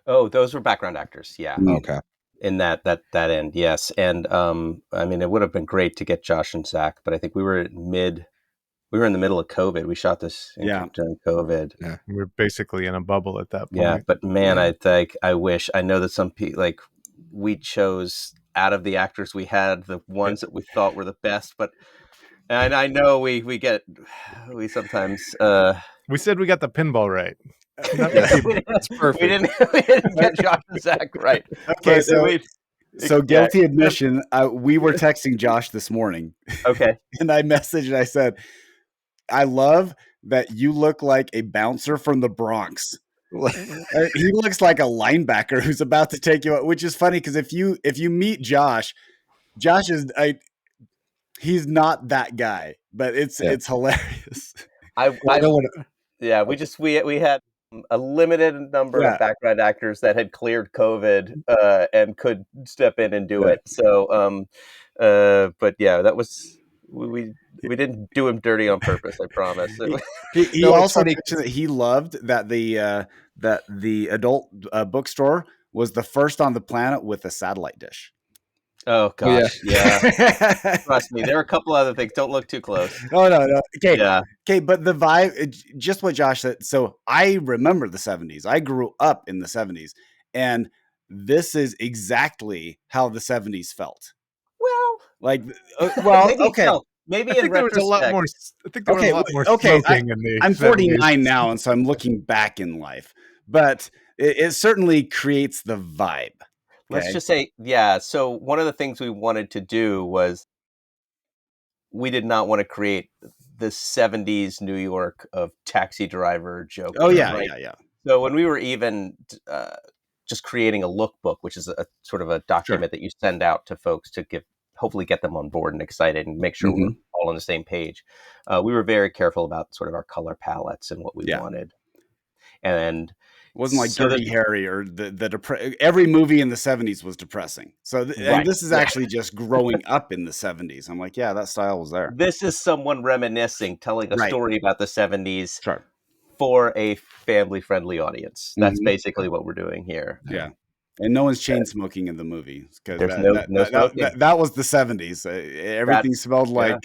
Oh, those were background actors. Yeah. Okay. In that end, yes. And I mean, it would have been great to get Josh and Zach, but I think we were in the middle of COVID. We shot this during COVID. Yeah. We were basically in a bubble at that point. Yeah, but man, I wish, I know that some people, like, we chose out of the actors we had the ones that we thought were the best, but and I know we sometimes we said we got the pinball right. That's perfect. we didn't get Josh and Zach right. Okay, so So guilty admission, we were texting Josh this morning. Okay. And I messaged and I said, I love that you look like a bouncer from the Bronx. He looks like a linebacker who's about to take you out, which is funny because if you meet Josh is he's not that guy, but it's hilarious. We had a limited number of background actors that had cleared COVID and could step in and do it. So, but yeah, that was we didn't do him dirty on purpose. I promise. He also mentioned that he loved that the adult bookstore was the first on the planet with a satellite dish. Oh gosh, yeah. Trust me, there are a couple other things. Don't look too close. Oh no. Okay, yeah. Okay, but the vibe, just what Josh said. So I remember the 70s. I grew up in the 70s, and this is exactly how the 70s felt. Well, maybe okay. Maybe in there was a lot more. I think there was a lot more smoking in the. I'm 49 now, and so I'm looking back in life, but it certainly creates the vibe. Let's just say, yeah. So one of the things we wanted to do was we did not want to create the 70s New York of Taxi Driver joke. Oh, yeah, right? yeah. So when we were even just creating a lookbook, which is a sort of a document that you send out to folks to hopefully get them on board and excited and make sure we're all on the same page. We were very careful about sort of our color palettes and what we wanted. And it wasn't like Dirty Harry or every movie in the 70s was depressing. So and this is actually just growing up in the 70s. I'm like, yeah, that style was there. This is someone reminiscing, telling a story about the 70s for a family-friendly audience. That's basically what we're doing here. Yeah. And no one's chain smoking in the movie because that was the 70s. Everything smelled like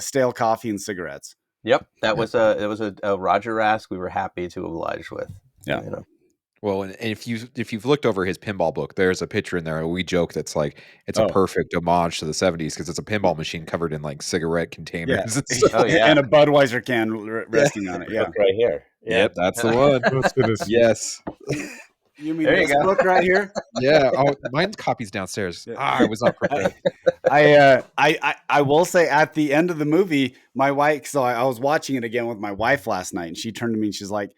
stale coffee and cigarettes. Yep, it was a Roger ask we were happy to oblige with. Yeah. You know? Well, and if you've looked over his pinball book, there's a picture in there. We joke that's like it's a perfect homage to the 70s because it's a pinball machine covered in like cigarette containers. And a Budweiser can resting on it. Yeah, look right here. Yep, that's the one. Yes. You mean this book right here? Yeah. Oh, mine's copy's downstairs. I was not prepared. I will say at the end of the movie, my wife. So I was watching it again with my wife last night, and she turned to me and she's like,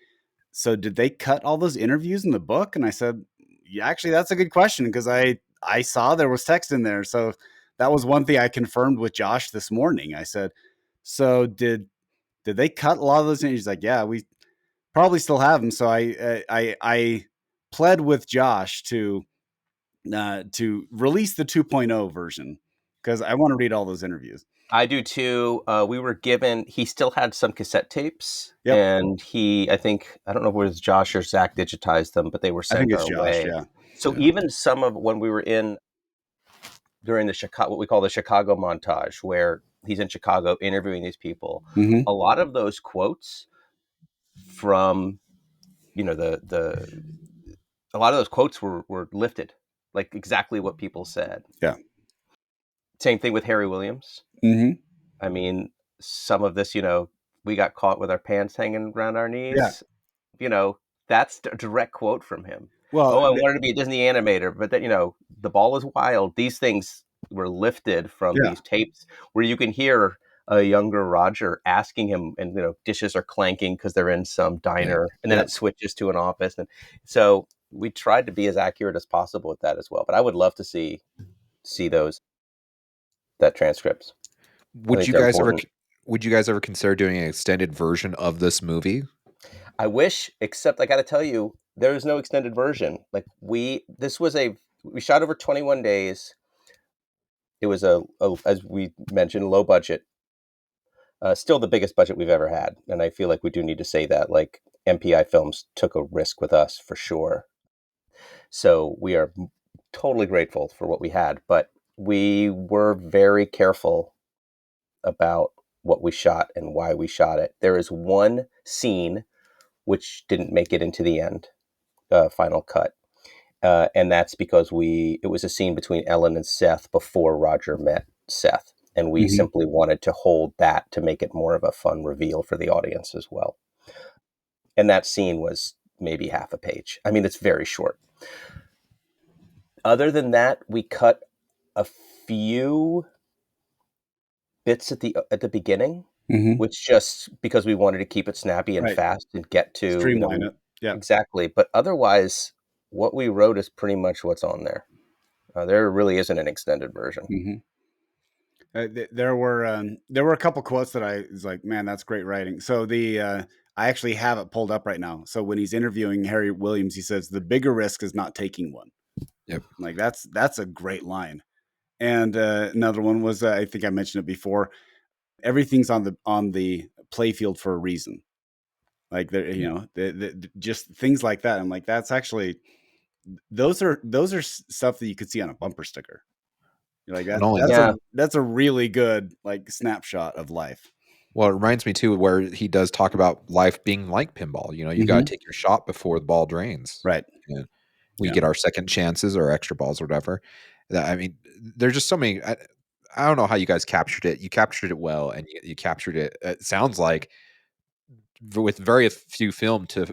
"So did they cut all those interviews in the book?" And I said, "Yeah, actually, that's a good question because I saw there was text in there." So that was one thing I confirmed with Josh this morning. I said, "So did they cut a lot of those interviews?" He's like, "Yeah, we probably still have them." So I pled with Josh to release the 2.0 version because I want to read all those interviews. I do too. We were given, he still had some cassette tapes and I don't know if it was Josh or Zach digitized them, but they were sent our way. Josh, yeah. So even some of when we were during the Chicago, what we call the Chicago montage, where he's in Chicago interviewing these people, a lot of those quotes from, a lot of those quotes were lifted, like exactly what people said. Yeah. Same thing with Harry Williams. I mean, some of this, we got caught with our pants hanging around our knees. Yeah. That's a direct quote from him. Well, I wanted to be a Disney animator, but that, the ball is wild. These things were lifted from these tapes where you can hear a younger Roger asking him, and dishes are clanking because they're in some diner, and then it switches to an office, and so we tried to be as accurate as possible with that as well. But I would love to see that transcripts. Would you guys ever consider doing an extended version of this movie? I wish, except I got to tell you, there is no extended version. Like we shot over 21 days. It was as we mentioned, low budget. Still the biggest budget we've ever had. And I feel like we do need to say that, like MPI Films took a risk with us for sure. So we are totally grateful for what we had, but we were very careful about what we shot and why we shot it. There is one scene which didn't make it into the end, final cut. And that's because it was a scene between Ellen and Seth before Roger met Seth. And we simply wanted to hold that to make it more of a fun reveal for the audience as well. And that scene was maybe half a page. I mean, it's very short. other than that, we cut a few bits at the beginning, which just because we wanted to keep it snappy and Right. fast and get to Streamline it. Yeah. Exactly. But otherwise, what we wrote is pretty much what's on there. There really isn't an extended version. There were a couple quotes that I was like, man, that's great writing. So I actually have it pulled up right now. So when he's interviewing Harry Williams, he says the bigger risk is not taking one. Yep. Like that's a great line. And another one was I think I mentioned it before. Everything's on the playfield for a reason. Like there, just things like that. I'm like, that's actually those are stuff that you could see on a bumper sticker. You're like that's a really good like snapshot of life. Well, it reminds me too where he does talk about life being like pinball. You got to take your shot before the ball drains. Right. And we get our second chances or extra balls or whatever. I mean, there's just so many. I don't know how you guys captured it. You captured it well, and you captured it. It sounds like with very few film to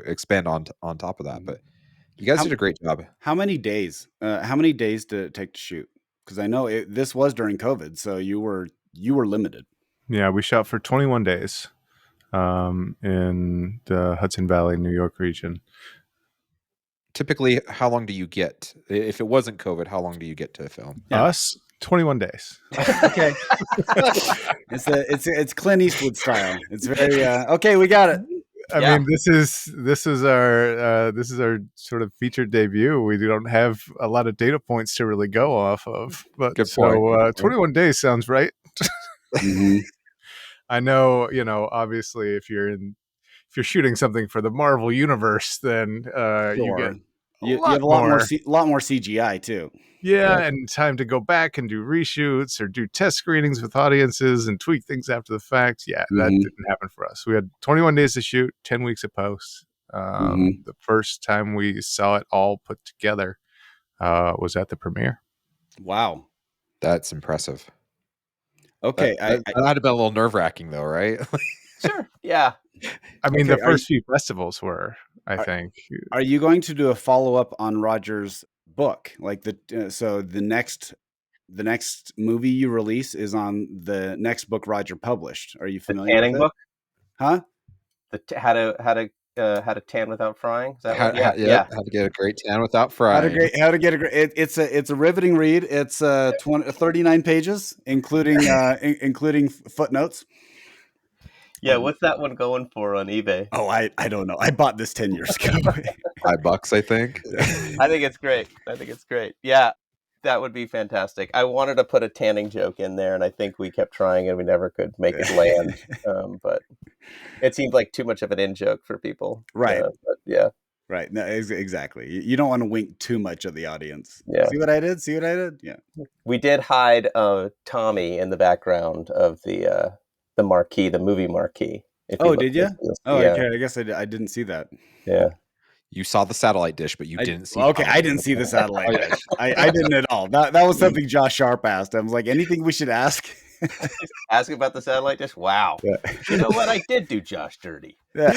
expand on top of that. But you guys did a great job. How many days? How many days did it take to shoot? Because I know this was during COVID, so you were limited. Yeah, we shot for 21 days in the Hudson Valley, New York region. Typically, how long do you get? If it wasn't COVID, how long do you get to film? Yeah. Us, 21 days. Okay. It's Clint Eastwood style. It's very okay. We got it. I mean, this is our sort of featured debut. We don't have a lot of data points to really go off of, but Good point. 21 days sounds right. I know, obviously, if you're shooting something for the Marvel universe, then you get you have a lot more CGI too. Yeah, and time to go back and do reshoots or do test screenings with audiences and tweak things after the fact. Yeah, that didn't happen for us. We had 21 days to shoot, 10 weeks of post. The first time we saw it all put together was at the premiere. Wow. That's impressive. Okay. That might have been a little nerve-wracking though, right? Sure. Yeah. I mean, the first few festivals were, I think. Are you going to do a follow-up on Roger's book? Like so the next movie you release is on the next book Roger published. Are you familiar with it? Book? Huh? How to tan without frying? Is that how to get a great tan without frying. How to get a great it's a riveting read. It's 39 pages, including footnotes. Yeah, what's that one going for on eBay? Oh, I don't know. I bought this 10 years ago. $5, I think. I think it's great. Yeah, that would be fantastic. I wanted to put a tanning joke in there, and I think we kept trying, and we never could make it land. But it seemed like too much of an in joke for people. Right. But yeah. Right. No, exactly. You don't want to wink too much at the audience. Yeah. See what I did? Yeah. We did hide Tommy in the background of the marquee, the movie marquee. Oh, did you? Oh, yeah. Okay. I guess I didn't see that. Yeah. You saw the satellite dish, but you didn't see. Okay, I didn't see the satellite dish. I didn't at all. That was something Josh Sharpe asked. I was like, anything we should ask? Ask about the satellite dish? Wow. Yeah. You know what? I did do Josh dirty. Yeah.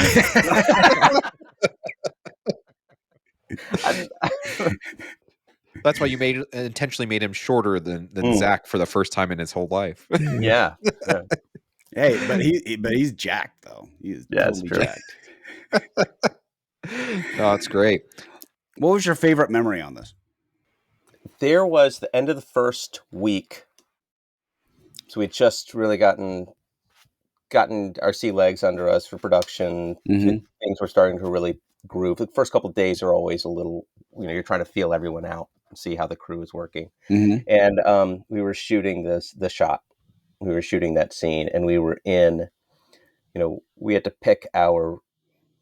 That's why you intentionally made him shorter than Zach for the first time in his whole life. Yeah. Hey, but he's jacked though. He's totally jacked. No, it's great. What was your favorite memory on this? There was the end of the first week. So we'd just really gotten our sea legs under us for production. Things were starting to really groove. The first couple of days are always a little, you're trying to feel everyone out and see how the crew is working. And we were shooting the shot. We were shooting that scene, and we were in, we had to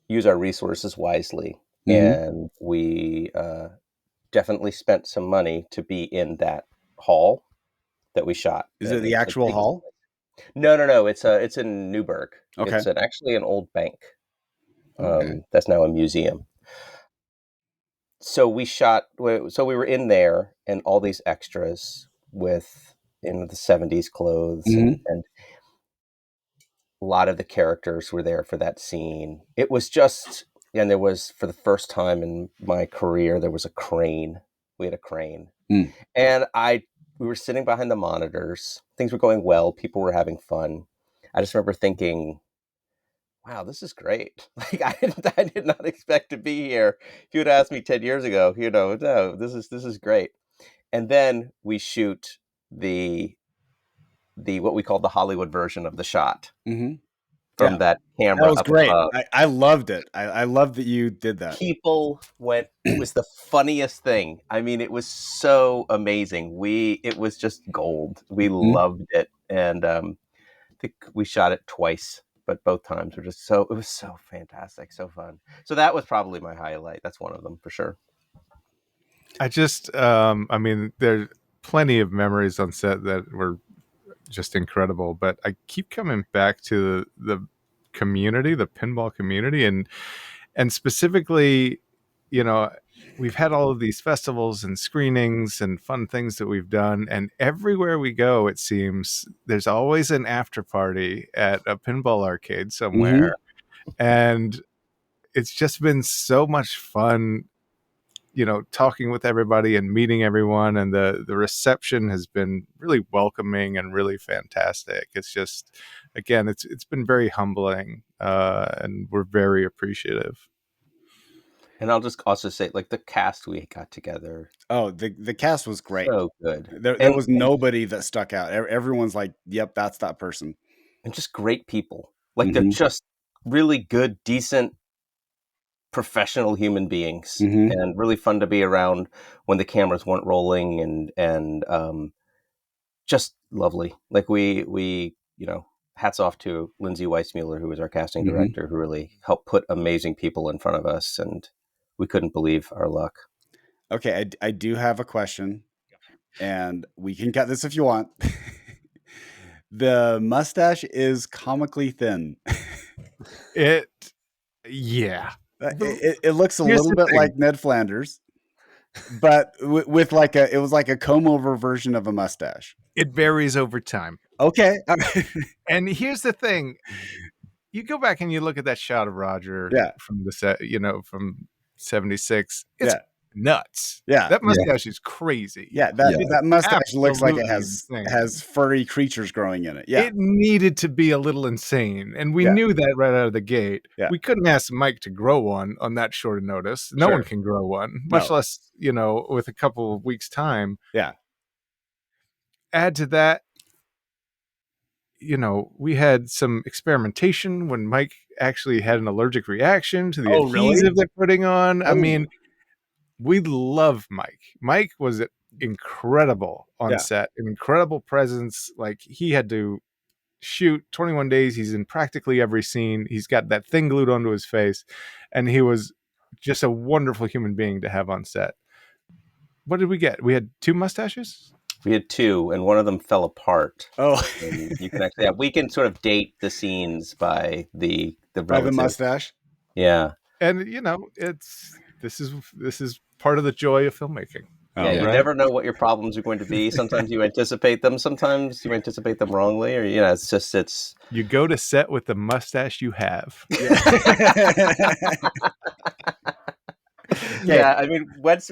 use our resources wisely. And we definitely spent some money to be in that hall that we shot. Is it the actual hall? No. It's in Newburgh. Okay. It's actually an old bank. That's now a museum. So we were in there, and all these extras with the 70s clothes, and a lot of the characters were there for that scene. It was just And there was, for the first time in my career, there was a crane. We had a crane. Mm. And we were sitting behind the monitors. Things were going well. People were having fun. I just remember thinking, wow, this is great. Like I did not expect to be here. If you had asked me 10 years ago, no, this is great. And then we shoot the what we call the Hollywood version of the shot Mm-hmm. from that That camera was up great. above. I loved it. I love that you did that. People went, it was the funniest thing. I mean, it was so amazing. It was just gold. We loved it. And I think we shot it twice, but both times were just it was so fantastic, so fun. So that was probably my highlight. That's one of them for sure. I mean, there's plenty of memories on set that were just incredible, but I keep coming back to the community, the pinball community, and specifically, we've had all of these festivals and screenings and fun things that we've done, and everywhere we go, it seems there's always an after party at a pinball arcade somewhere. And it's just been so much fun, talking with everybody and meeting everyone, and the reception has been really welcoming and really fantastic. It's just, again, it's been very humbling, and we're very appreciative. And I'll just also say, like, the cast we got together. Oh, the cast was great. So good. There was nobody that stuck out. Everyone's like, yep, that's that person. And just great people. Like, they're just really good, decent, professional human beings, and really fun to be around when the cameras weren't rolling, and just lovely. Like we hats off to Lindsay Weissmuller, who was our casting director, who really helped put amazing people in front of us, and we couldn't believe our luck. Okay, I do have a question, and we can cut this if you want. The mustache is comically thin. It looks a little bit like Ned Flanders, but with like it was like a comb over version of a mustache. It varies over time. Okay. And here's the thing. You go back and you look at that shot of Roger from the set, from 76. It's nuts. Yeah. That mustache is crazy. Yeah, that mustache looks like it has furry creatures growing in it. Yeah. It needed to be a little insane. And we knew that right out of the gate. Yeah. We couldn't ask Mike to grow one on that short notice. No one can grow one, much less, with a couple of weeks' time. Yeah. Add to that, we had some experimentation when Mike actually had an allergic reaction to the adhesive they're putting on. I mean, we love Mike. Mike was incredible on set, an incredible presence. Like, he had to shoot 21 days. He's in practically every scene. He's got that thing glued onto his face, and he was just a wonderful human being to have on set. What did we get? We had 2 mustaches? We had 2, and one of them fell apart. Oh, and you can actually we can sort of date the scenes by the mustache. Yeah, and this is part of the joy of filmmaking. You never know what your problems are going to be. Sometimes you anticipate them. Sometimes you anticipate them wrongly, or it's you go to set with the mustache you have. Yeah, I mean, once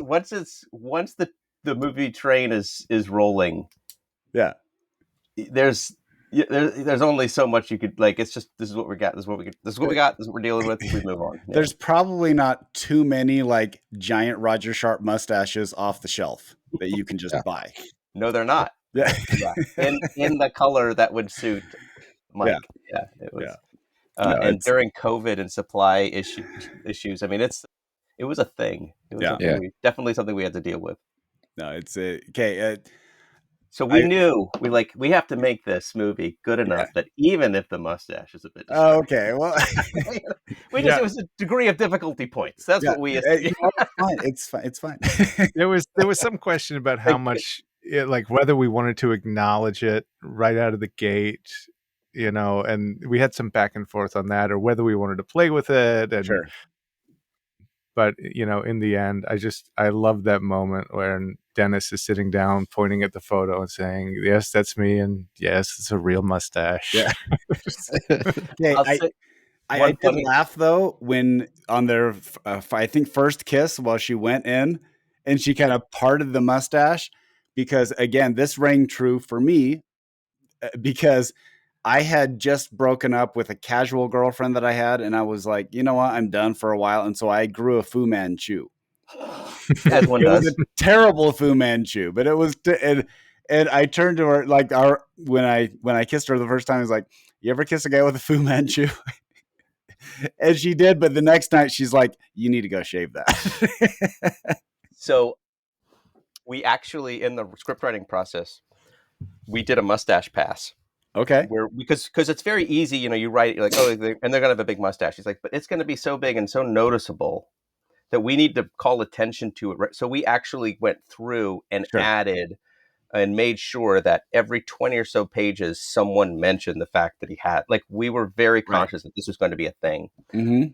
the movie train is rolling, there's only so much you could, like, it's just, this is what we got, this is what we got, this is what we're dealing with, we move on. There's probably not too many like giant Roger Sharpe mustaches off the shelf that you can just buy. No, they're not. Yeah. In the color that would suit Mike. Yeah, it was. And during COVID and supply issues, I mean, it was a thing. It was definitely something we had to deal with. No, it's okay. So we knew we have to make this movie good enough that even if the mustache is a bit distracting. Okay, well, it was a degree of difficulty points. That's what we. It's fine. It's fine. There was some question about how much, whether we wanted to acknowledge it right out of the gate, and we had some back and forth on that, or whether we wanted to play with it. And, but in the end, I love that moment when Dennis is sitting down, pointing at the photo and saying, "Yes, that's me, and yes, it's a real mustache." Yeah. I did laugh though when on their I think first kiss while she went in and she kind of parted the mustache, because again this rang true for me because I had just broken up with a casual girlfriend that I had, and I was like, you know what, I'm done for a while, and so I grew a Fu Manchu. As one It does. was a terrible Fu Manchu, but it was and I turned to her like when I kissed her the first time, I was like, you ever kiss a guy with a Fu Manchu? And she did, but the next night she's like, you need to go shave that. So we actually, in the script writing process, we did a mustache pass. Okay. Because it's very easy, you write, you're like, oh, and they're going to have a big mustache. He's like, but it's going to be so big and so noticeable that we need to call attention to it. So we actually went through and added and made sure that every 20 or so pages, someone mentioned the fact that he had, like, we were very conscious that this was going to be a thing. Mm-hmm.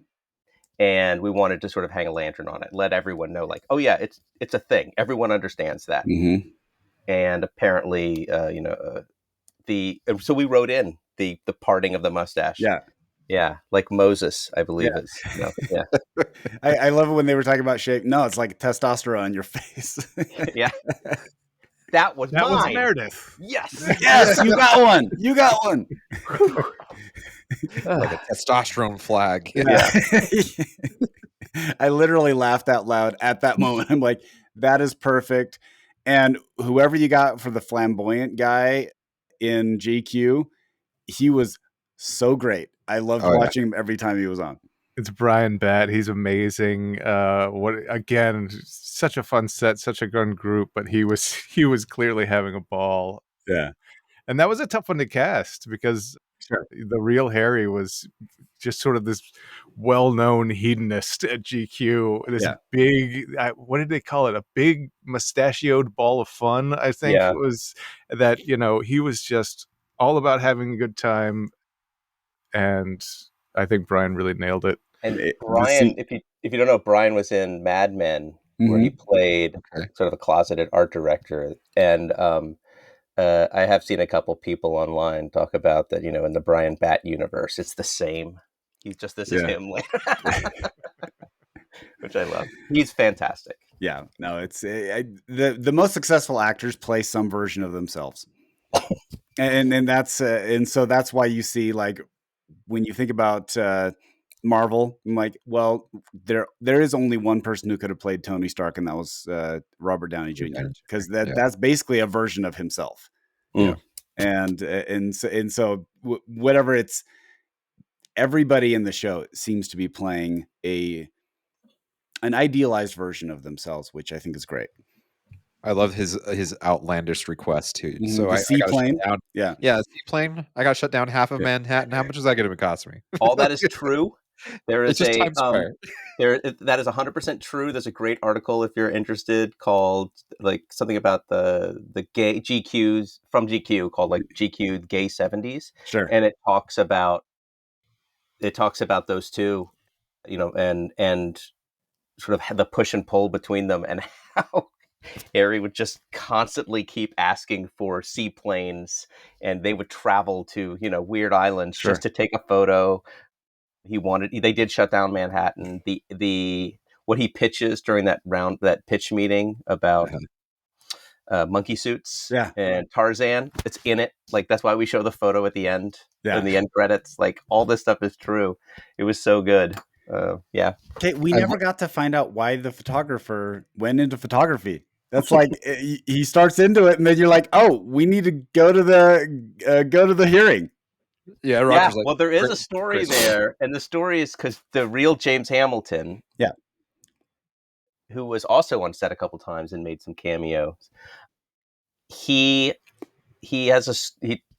And we wanted to sort of hang a lantern on it, let everyone know, like, oh yeah, it's a thing. Everyone understands that. Mm-hmm. And apparently, so we wrote in the parting of the mustache. Yeah, like Moses, I believe is. Yeah. I love it when they were talking about shape. No, it's like testosterone on your face. Yeah. That was Meredith. Yes. Yes, you got one. You got one. Like a testosterone flag. Yeah. I literally laughed out loud at that moment. I'm like, that is perfect. And whoever you got for the flamboyant guy in GQ, he was so great. I loved watching him every time he was on. It's Brian Batt. He's amazing. Such a fun set, such a good group, but he was clearly having a ball. Yeah. And that was a tough one to cast because the real Harry was just sort of this well-known hedonist at GQ. This big, what did they call it? A big mustachioed ball of fun, I think it was that, he was just all about having a good time. And I think Brian really nailed it. And Brian, if you don't know, Brian was in Mad Men, where he played sort of a closeted art director. And I have seen a couple people online talk about that, in the Brian Batt universe, it's the same. This is him, which I love. He's fantastic. Yeah, no, it's the most successful actors play some version of themselves, and that's and so that's why you see, like, when you think about Marvel, I'm like, well, there is only one person who could have played Tony Stark, and that was Robert Downey Jr. Because that's basically a version of himself. Yeah, and so whatever, it's everybody in the show seems to be playing an idealized version of themselves, which I think is great. I love his outlandish request too. So the seaplane, the seaplane. I got shut down half of Manhattan. How much is that going to cost me? All that is true. There is it's just Times Square. That is 100% true. There's a great article if you're interested called like something about the gay GQs from GQ called like GQ Gay 70s. Sure, and it talks about those two, and sort of the push and pull between them, and how Harry would just constantly keep asking for seaplanes, and they would travel to, weird islands just to take a photo. They did shut down Manhattan. What he pitches during that pitch meeting about monkey suits and Tarzan, it's in it. Like, that's why we show the photo at the end, in the end credits. Like, all this stuff is true. It was so good. Okay, we never got to find out why the photographer went into photography. That's like he starts into it, and then you're like, "Oh, we need to go to the hearing." Yeah, Roger's like, well, there is a story there, and the story is because the real James Hamilton, who was also on set a couple times and made some cameos, he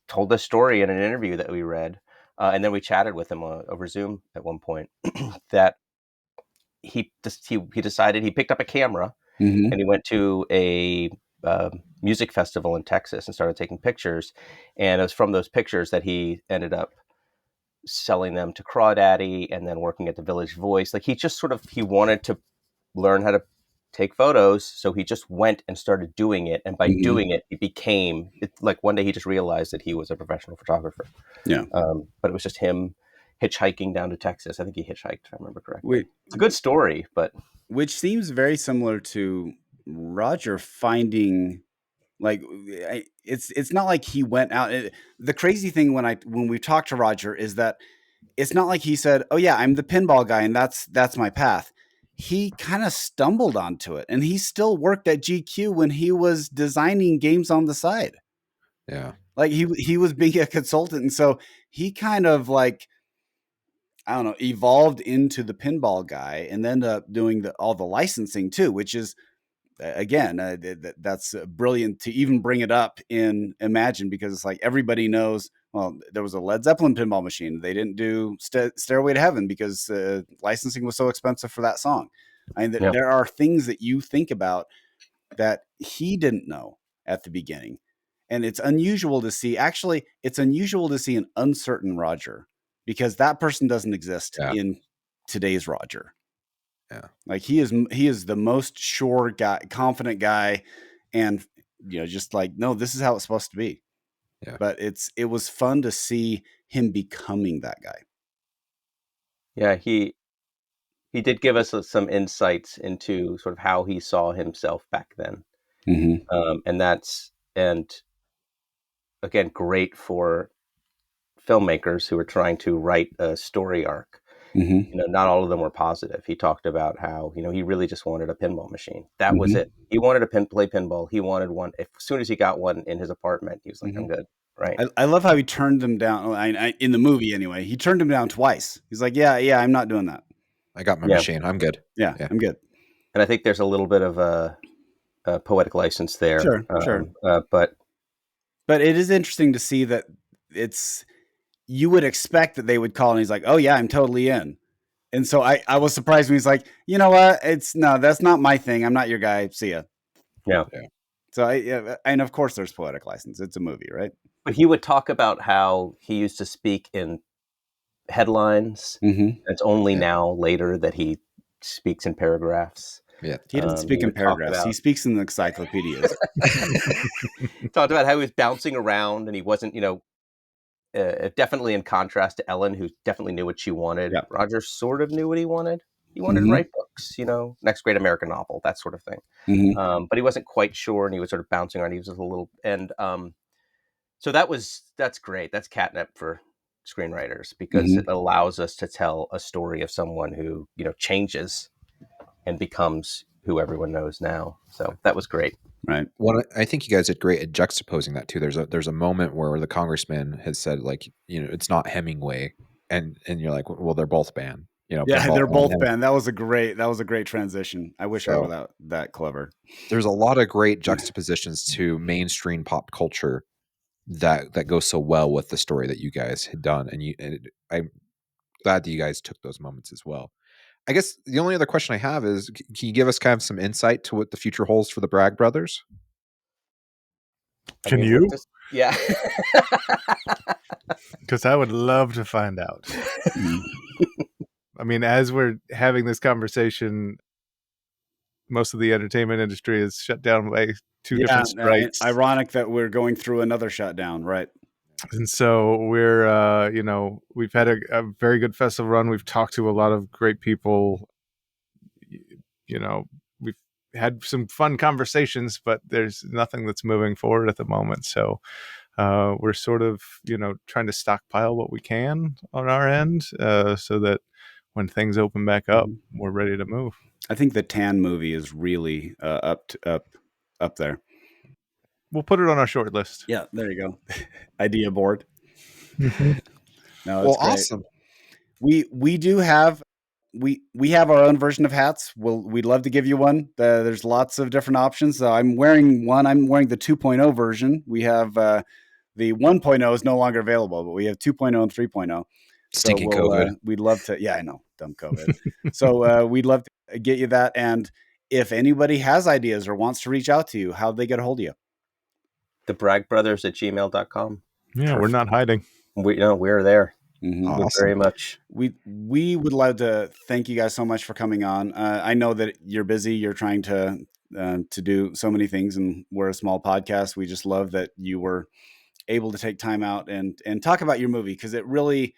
told a story in an interview that we read, and then we chatted with him over Zoom at one point, that he decided, he picked up a camera and he went to a music festival in Texas and started taking pictures, and it was from those pictures that he ended up selling them to Crawdaddy and then working at the Village Voice. Like, he wanted to learn how to take photos, so he just went and started doing it, and by doing it, like one day he just realized that he was a professional photographer. But it was just him hitchhiking down to Texas. I think he hitchhiked, if I remember correctly. Wait, It's a good story, but which seems very similar to Roger finding, like, it's not like he went out. The crazy thing when we talked to Roger is that it's not like he said, "Oh yeah, I'm the pinball guy and that's my path." He kind of stumbled onto it, and he still worked at GQ when he was designing games on the side. Yeah. Like he was being a consultant, and so he kind of, like, I don't know, evolved into the pinball guy, and ended up doing all the licensing too, which is, again, that's brilliant to even bring it up in Imagine, because it's like everybody knows. Well, there was a Led Zeppelin pinball machine. They didn't do Stairway to Heaven because licensing was so expensive for that song. I mean, Yeah. there are things that you think about that he didn't know at the beginning. And it's unusual to see, actually, it's unusual to see an uncertain Roger, because that person doesn't exist Yeah. in today's Roger. Yeah. Like he is the most sure guy, confident guy, and just like, no, this is how it's supposed to be. Yeah. But it was fun to see him becoming that guy. yeah, he did give us some insights into sort of how he saw himself back then. Mm-hmm. And again, great for filmmakers who are trying to write a story arc. Mm-hmm. Not all of them were positive. He talked about how, he really just wanted a pinball machine. That was Mm-hmm. it. He wanted to play pinball. He wanted one. As soon as he got one in his apartment, he was like, Mm-hmm. I'm good. Right. I love how he turned them down. In the movie, anyway, he turned them down twice. He's like, yeah, I'm not doing that. I got my Yeah. machine. I'm good. Yeah, I'm good. And I think there's a little bit of a poetic license there. Sure. But it is interesting to see that you would expect that they would call, and he's like, oh yeah, I'm totally in. And so I was surprised when he's like, you know what? That's not my thing. I'm not your guy. See ya. Yeah. So and of course there's poetic license. It's a movie, right? But he would talk about how he used to speak in headlines. Mm-hmm. It's only now later that he speaks in paragraphs. Yeah. He doesn't speak in paragraphs. He speaks in the encyclopedias. Talked about how he was bouncing around, and he wasn't, definitely in contrast to Ellen, who definitely knew what she wanted. Yeah. Roger sort of knew what he wanted. He wanted to write books, next great American novel, that sort of thing. Mm-hmm. But he wasn't quite sure, and he was sort of bouncing around. He was just a little, and so that's great. That's catnip for screenwriters, because it allows us to tell a story of someone who, changes and becomes who everyone knows now. So that was great. Right. Well, I think you guys did great at juxtaposing that too. There's a moment where the congressman has said, like, it's not Hemingway, and you're like, well, they're both banned. Yeah, pinball they're both and banned. That was a great transition. I wish I were that clever. There's a lot of great juxtapositions to mainstream pop culture that go so well with the story that you guys had done, and I'm glad that you guys took those moments as well. I guess the only other question I have is, can you give us kind of some insight to what the future holds for the Bragg Brothers? Can you? Yeah. Because I would love to find out. I mean, as we're having this conversation, most of the entertainment industry is shut down by two different strikes. Ironic that we're going through another shutdown, right? And so we're, we've had a very good festival run. We've talked to a lot of great people. We've had some fun conversations, but there's nothing that's moving forward at the moment. So we're sort of, trying to stockpile what we can on our end, so that when things open back up, we're ready to move. I think the Tan movie is really up there. We'll put it on our short list. Yeah, there you go. Idea board. No, Well, it's great. awesome. We do have we have our own version of hats. We'd love to give you one. There's lots of different options. I'm wearing one. I'm wearing the 2.0 version. We have the 1.0 is no longer available, but we have 2.0 and 3.0. Stinking COVID. We'd love to. Yeah, I know, dumb COVID. So we'd love to get you that. And if anybody has ideas or wants to reach out to you, how'd they get a hold of you? The Bragg Brothers at gmail.com. Yeah, perfect. We're not hiding. We're there. Awesome. Very much. We would love to thank you guys so much for coming on. I know that you're busy. You're trying to do so many things, and we're a small podcast. We just love that you were able to take time out and talk about your movie, because it really,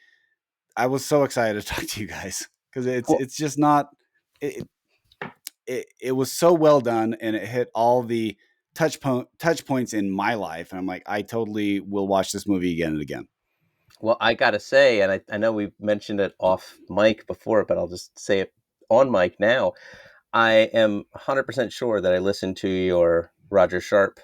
I was so excited to talk to you guys because Well- it's just not. It was so well done, and it hit all the touch points in my life, and I'm like, I totally will watch this movie again and again. Well, I got to say, and I know we've mentioned it off mic before, but I'll just say it on mic now. I am 100% sure that I listened to your Roger Sharpe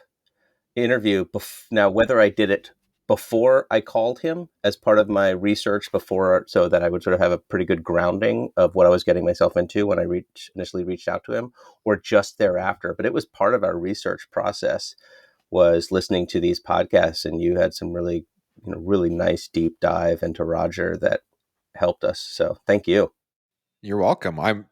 interview. Now, whether I did it before I called him as part of my research before, so that I would sort of have a pretty good grounding of what I was getting myself into when I initially reached out to him, or just thereafter. But it was part of our research process, was listening to these podcasts, and you had some really, really nice deep dive into Roger that helped us. So thank you. You're welcome.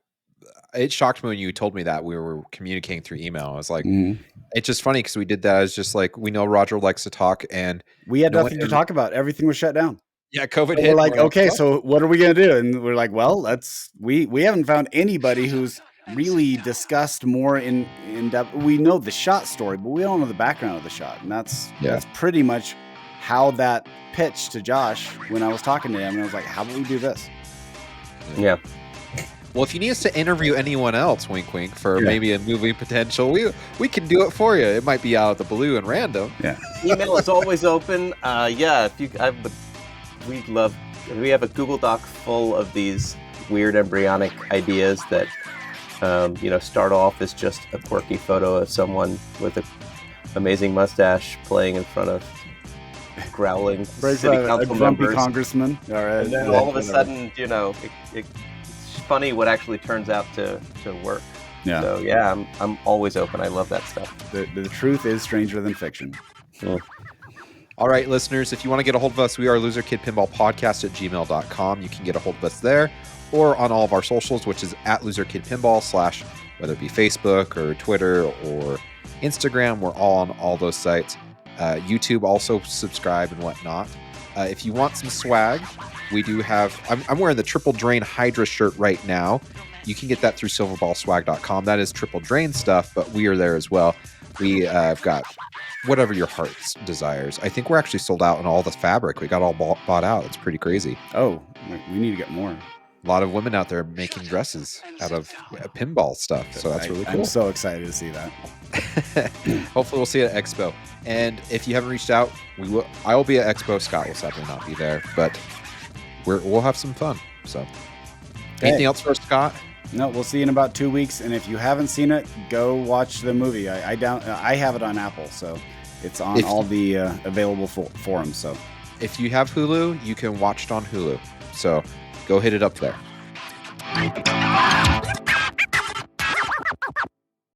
It shocked me when you told me that we were communicating through email. I was like, it's just funny because we did that. It's just like, we know Roger likes to talk, and we had nothing to talk about. Everything was shut down. Yeah, COVID so hit. We're like, okay, so what are we gonna do? And we're like, well, we haven't found anybody who's really discussed more in depth. We know the shot story, but we don't know the background of the shot, and that's pretty much how that pitched to Josh when I was talking to him. And I was like, how about we do this? Yeah. Well, if you need us to interview anyone else, wink, wink, for maybe a movie potential, we can do it for you. It might be out of the blue and random. Yeah. Email is always open. If you, we'd love. We have a Google Doc full of these weird embryonic ideas that, start off as just a quirky photo of someone with an amazing mustache playing in front of growling city council members, congressman. All right. And then all of a sudden, it's funny what actually turns out to work. Yeah. So I'm always open. I love that stuff. The truth is stranger than fiction. Yeah. All right, listeners, if you want to get a hold of us, we are loserkidpinballpodcast@gmail.com. You can get a hold of us there or on all of our socials, which is @loserkidpinball / whether it be Facebook or Twitter or Instagram. We're all on all those sites. YouTube, also subscribe and whatnot. If you want some swag, we do have, I'm wearing the Triple Drain Hydra shirt right now. You can get that through silverballswag.com. That is Triple Drain stuff, but we are there as well. We have got whatever your heart's desires. I think we're actually sold out on all the fabric. We got all bought out. It's pretty crazy. Oh, we need to get more. A lot of women out there making dresses out of pinball stuff. So that's really cool. I'm so excited to see that. Hopefully we'll see you at Expo. And if you haven't reached out, I will be at Expo. Scott will sadly not be there, but we'll have some fun. So anything else for us, Scott? No, we'll see you in about 2 weeks. And if you haven't seen it, go watch the movie. I have it on Apple, so it's on all the available forums. So if you have Hulu, you can watch it on Hulu. So go hit it up there.